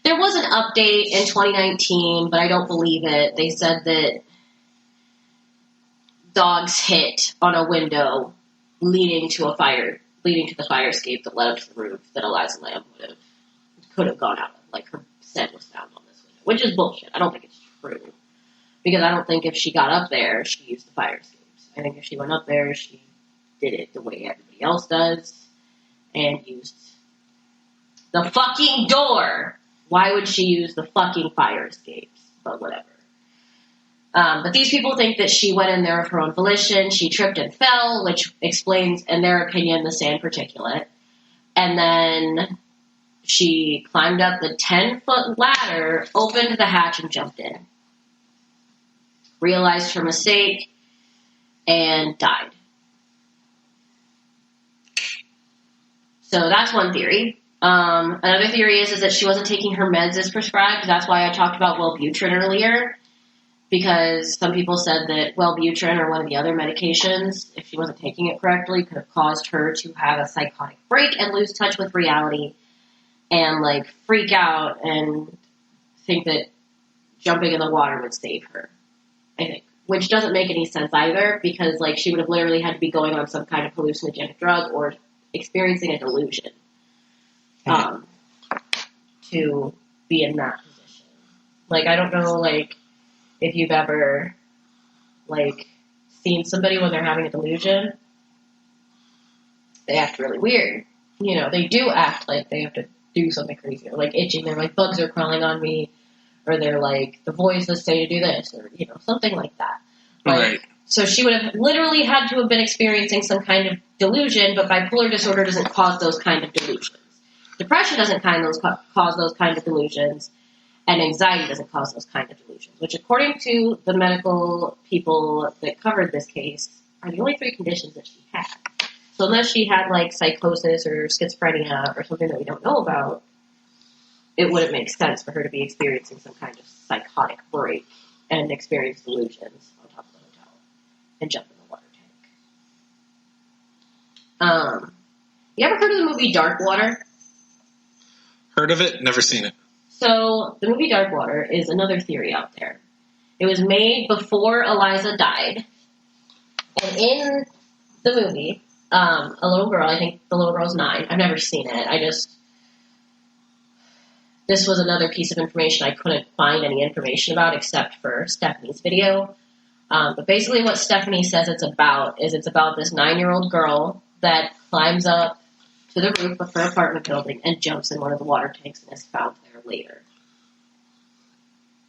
was an update in 2019, but I don't believe it. They said that dogs hit on a window leading to the fire escape that led up to the roof that Eliza Lamb could have gone out of. Her scent was found on this window, which is bullshit. I don't think it's true. Because I don't think if she got up there, she used the fire escapes. I think if she went up there, she did it the way everybody else does and used the fucking door. Why would she use the fucking fire escapes? But whatever. But these people think that she went in there of her own volition. She tripped and fell, which explains, in their opinion, the sand particulate. And then she climbed up the 10-foot ladder, opened the hatch, and jumped in. Realized her mistake, and died. So that's one theory. Another theory is that she wasn't taking her meds as prescribed. That's why I talked about Wellbutrin earlier. Because some people said that Wellbutrin or one of the other medications, if she wasn't taking it correctly, could have caused her to have a psychotic break and lose touch with reality and freak out and think that jumping in the water would save her, I think. Which doesn't make any sense either, because she would have literally had to be going on some kind of hallucinogenic drug or experiencing a delusion to be in that position. I don't know, if you've ever, seen somebody when they're having a delusion, they act really weird. They do act like they have to do something crazy. Or, itching. They're bugs are crawling on me. Or they're the voices say to do this. Or, something like that. Right. So she would have literally had to have been experiencing some kind of delusion, but bipolar disorder doesn't cause those kind of delusions. Depression doesn't cause those kind of delusions. And anxiety doesn't cause those kind of delusions, which according to the medical people that covered this case are the only 3 conditions that she had. So unless she had psychosis or schizophrenia or something that we don't know about, it wouldn't make sense for her to be experiencing some kind of psychotic break and experience delusions on top of the hotel and jump in the water tank. You ever heard of the movie Dark Water? Heard of it, never seen it. So, the movie Dark Water is another theory out there. It was made before Eliza died. And in the movie, a little girl, I think the little girl's 9. I've never seen it. This was another piece of information I couldn't find any information about except for Stephanie's video. But basically what Stephanie says it's about this 9-year-old girl that climbs up to the roof of her apartment building and jumps in one of the water tanks and is found there later.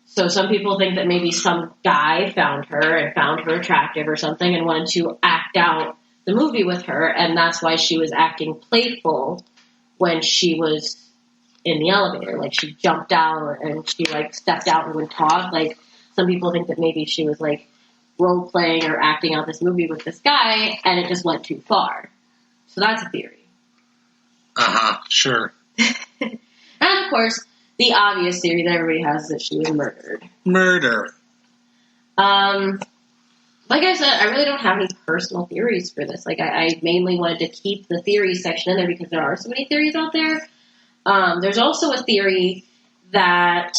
So some people think that maybe some guy found her and found her attractive or something and wanted to act out the movie with her, and that's why she was acting playful when she was in the elevator. She jumped out and she stepped out and would talk. Some people think that maybe she was role playing or acting out this movie with this guy, and it just went too far. So that's a theory. Sure. And of course, the obvious theory that everybody has is that she was murdered. Murder. The like I said, I really don't have any personal theories for this. Like, I mainly wanted to keep the theories section in there because there are so many theories out there. There's also a theory that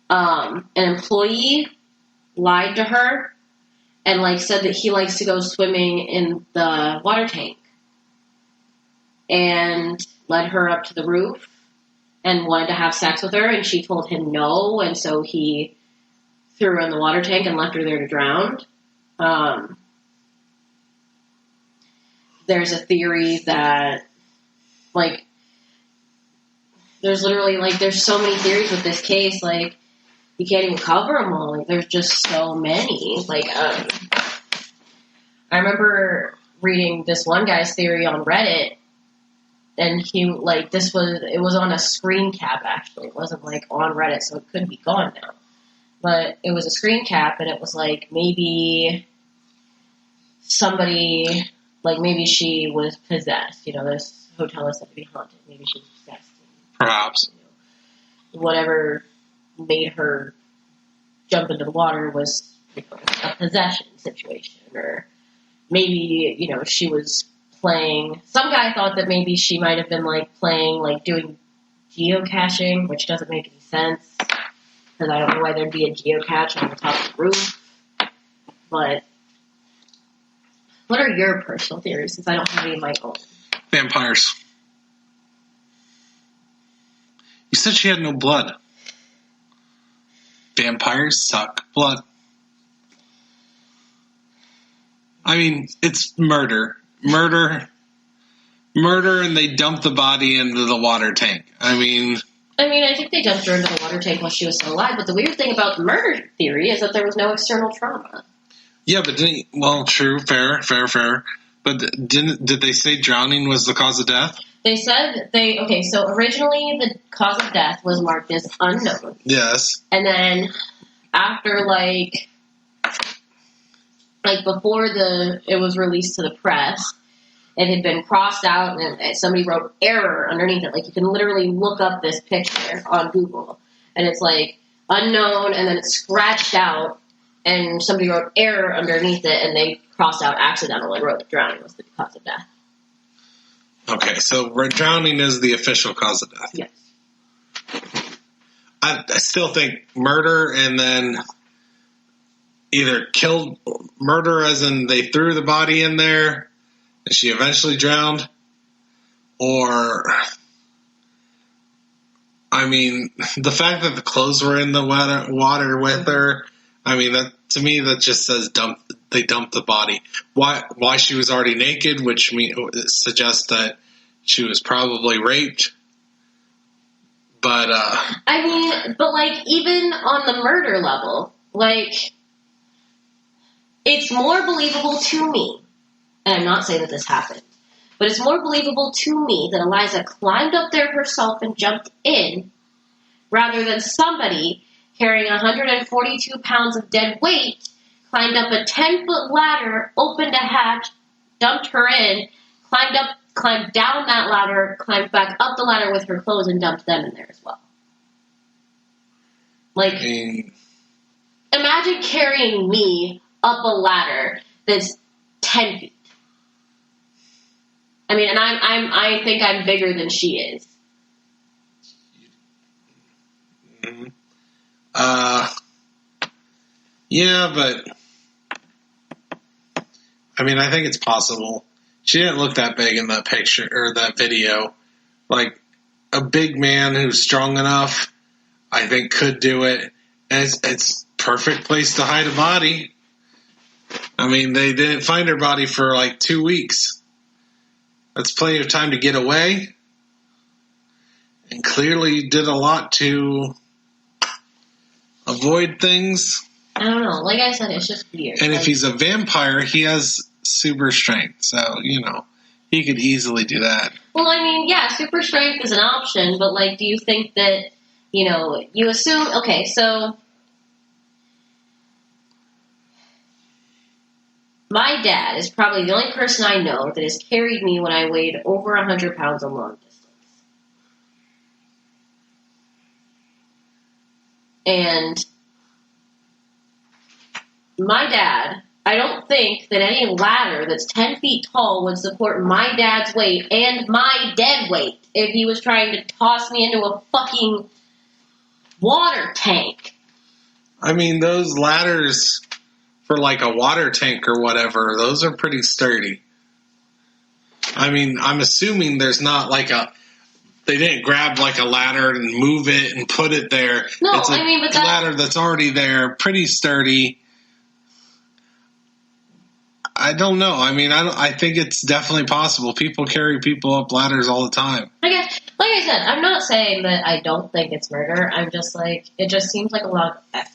an employee lied to her and, like, said that he likes to go swimming in the water tank and led her up to the roof and wanted to have sex with her, and she told him no, and so he threw her in the water tank and left her there to drown. There's a theory that, like, there's literally, like, there's so many theories with this case, like, you can't even cover them all. Like, there's just so many. Like, I remember reading this one guy's theory on Reddit, and he, like, it was on a screen cap, actually. It wasn't, like, on Reddit, so it couldn't be gone now. But it was a screen cap, and it was, like, maybe somebody, like, maybe she was possessed. You know, this hotel is said to be haunted. Maybe she was possessed. Perhaps. You know, whatever made her jump into the water was, you know, a possession situation. Or maybe, you know, she was playing. Some guy thought that maybe she might have been, like, playing, like, doing geocaching, which doesn't make any sense. Because I don't know why there'd be a geocache on the top of the roof. But what are your personal theories, since I don't have any of my own? Vampires. You said she had no blood. Vampires suck blood. I mean, it's murder. Murder, and they dump the body into the water tank. I mean, I think they dumped her into the water tank while she was still alive, but the weird thing about the murder theory is that there was no external trauma. Yeah, but true, fair. But did they say drowning was the cause of death? They said so originally the cause of death was marked as unknown. Yes. And then after, like before it was released to the press, it had been crossed out and somebody wrote error underneath it. Like, you can literally look up this picture on Google and it's like unknown, and then it's scratched out and somebody wrote error underneath it and they crossed out accidental and wrote that drowning was the cause of death. Okay, so drowning is the official cause of death. Yes. I still think murder, and then either murder as in they threw the body in there and she eventually drowned, or, I mean, the fact that the clothes were in the water with her, I mean, that to me, that just says they dumped the body. Why she was already naked, which suggests that she was probably raped. But but like, even on the murder level, like, it's more believable to me, and I'm not saying that this happened, but it's more believable to me that Eliza climbed up there herself and jumped in, rather than somebody carrying 142 pounds of dead weight climbed up a 10-foot ladder, opened a hatch, dumped her in, climbed down that ladder, climbed back up the ladder with her clothes, and dumped them in there as well. Like, imagine carrying me up a ladder that's 10 feet. I mean, and I think I'm bigger than she is. Mm-hmm. Yeah, but I mean, I think it's possible. She didn't look that big in that picture or that video. Like, a big man who's strong enough, I think, could do it. And it's perfect place to hide a body. I mean, they didn't find her body for like 2 weeks. That's plenty of time to get away. And clearly did a lot to avoid things. I don't know. Like I said, it's just weird. And if he's a vampire, he has super strength. So, you know, he could easily do that. Well, I mean, yeah, super strength is an option, but, like, do you think that, you know, you assume, okay, so my dad is probably the only person I know that has carried me when I weighed over 100 pounds a long distance. And my dad, I don't think that any ladder that's 10 feet tall would support my dad's weight and my dead weight if he was trying to toss me into a fucking water tank. I mean, those ladders for like a water tank or whatever, those are pretty sturdy. I mean, I'm assuming there's not like they didn't grab like a ladder and move it and put it there. No, it's a but ladder that's already there, pretty sturdy. I don't know. I mean, I think it's definitely possible. People carry people up ladders all the time. Like I said, I'm not saying that I don't think it's murder. I'm just like, it just seems like a lot of effort.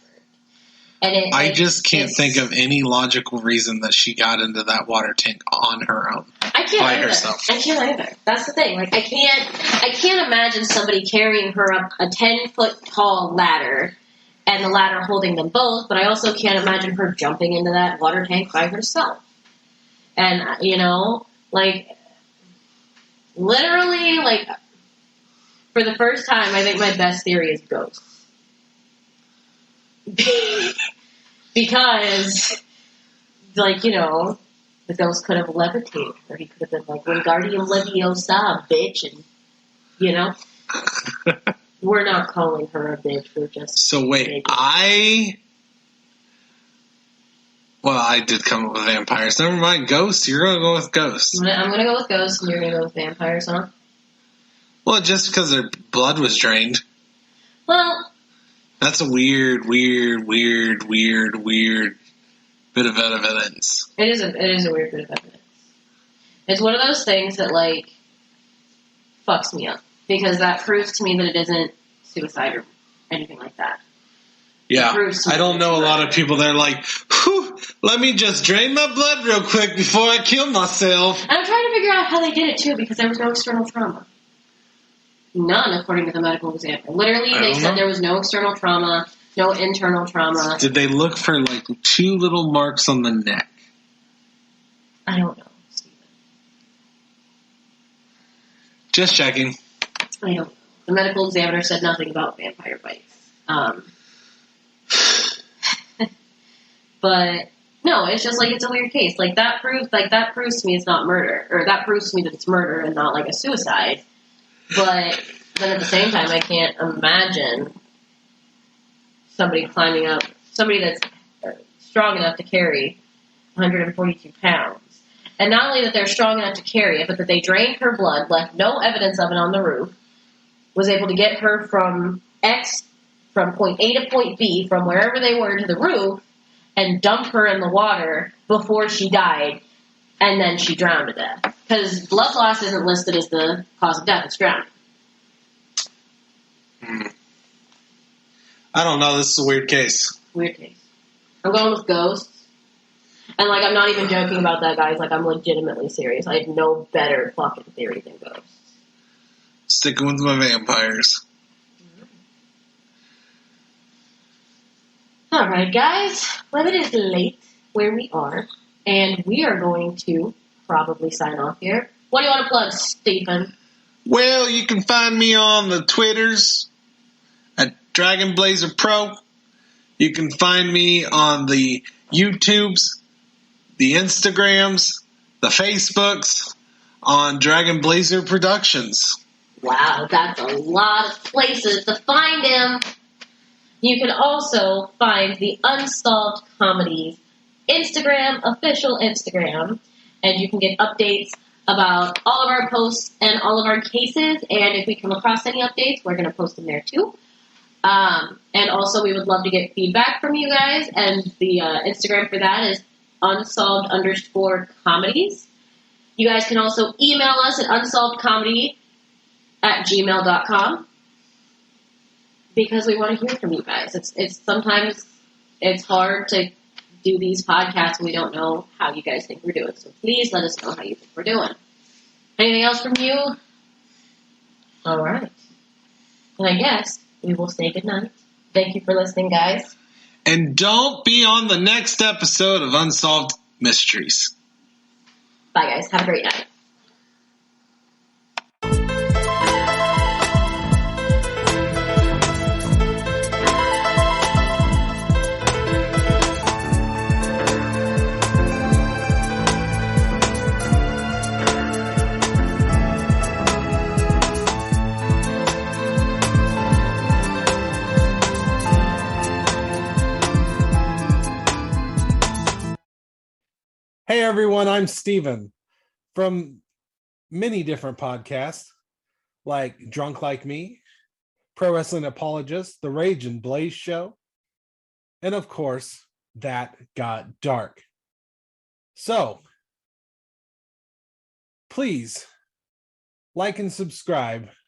And I just can't think of any logical reason that she got into that water tank on her own. I can't by either. herself. I can't either. That's the thing. Like, I can't imagine somebody carrying her up a 10-foot tall ladder and the ladder holding them both, but I also can't imagine her jumping into that water tank by herself. And, like, literally, like, for the first time, I think my best theory is ghosts. Because, like, the ghost could have levitated, or he could have been like, Wingardium Leviosa, bitch, and, we're not calling her a bitch, we're just... So wait, I did come up with vampires. Never mind, ghosts. You're going to go with ghosts. I'm going to go with ghosts, and you're going to go with vampires, huh? Well, just because their blood was drained. Well... That's a weird bit of evidence. It is a weird bit of evidence. It's one of those things that, like, fucks me up. Because that proves to me that it isn't suicide or anything like that. Yeah. I don't know a lot of people that are like, whew, let me just drain my blood real quick before I kill myself. And I'm trying to figure out how they did it, too, because there was no external trauma. None, according to the medical examiner. Literally, they said there was no external trauma, no internal trauma. Did they look for, like, 2 little marks on the neck? I don't know, Stephen. Just checking. I don't know. The medical examiner said nothing about vampire bites. But, no, it's just, like, it's a weird case. Like, that proves to me it's not murder. Or that proves to me that it's murder and not, like, a suicide. But then at the same time, I can't imagine somebody climbing up, somebody that's strong enough to carry 142 pounds. And not only that they're strong enough to carry it, but that they drained her blood, left no evidence of it on the roof, was able to get her from point A to point B, from wherever they were to the roof, and dump her in the water before she died. And then she drowned to death. Because blood loss isn't listed as the cause of death. It's drowning. I don't know. This is a weird case. Weird case. I'm going with ghosts. And, like, I'm not even joking about that, guys. Like, I'm legitimately serious. I have no better fucking theory than ghosts. Sticking with my vampires. All right, guys. Well, it is late where we are. And we are going to probably sign off here. What do you want to plug, Stephen? Well, you can find me on the Twitters at Dragon Blazer Pro. You can find me on the YouTubes, the Instagrams, the Facebooks, on Dragon Blazer Productions. Wow, that's a lot of places to find him. You can also find the Unsolved Comedies Instagram, official Instagram, and you can get updates about all of our posts and all of our cases, and if we come across any updates, we're going to post them there too. And also, we would love to get feedback from you guys, and the Instagram for that is unsolved_comedies. You guys can also email us at unsolvedcomedy@gmail.com because we want to hear from you guys. It's sometimes it's hard to do these podcasts and we don't know how you guys think we're doing. So please let us know how you think we're doing. Anything else from you? All right. And I guess we will say goodnight. Thank you for listening, guys. And don't be on the next episode of Unsolved Mysteries. Bye, guys. Have a great night. Hey everyone, I'm Steven from many different podcasts like Drunk Like Me, Pro Wrestling Apologist, The Rage and Blaze Show, and of course, That Got Dark. So, please like and subscribe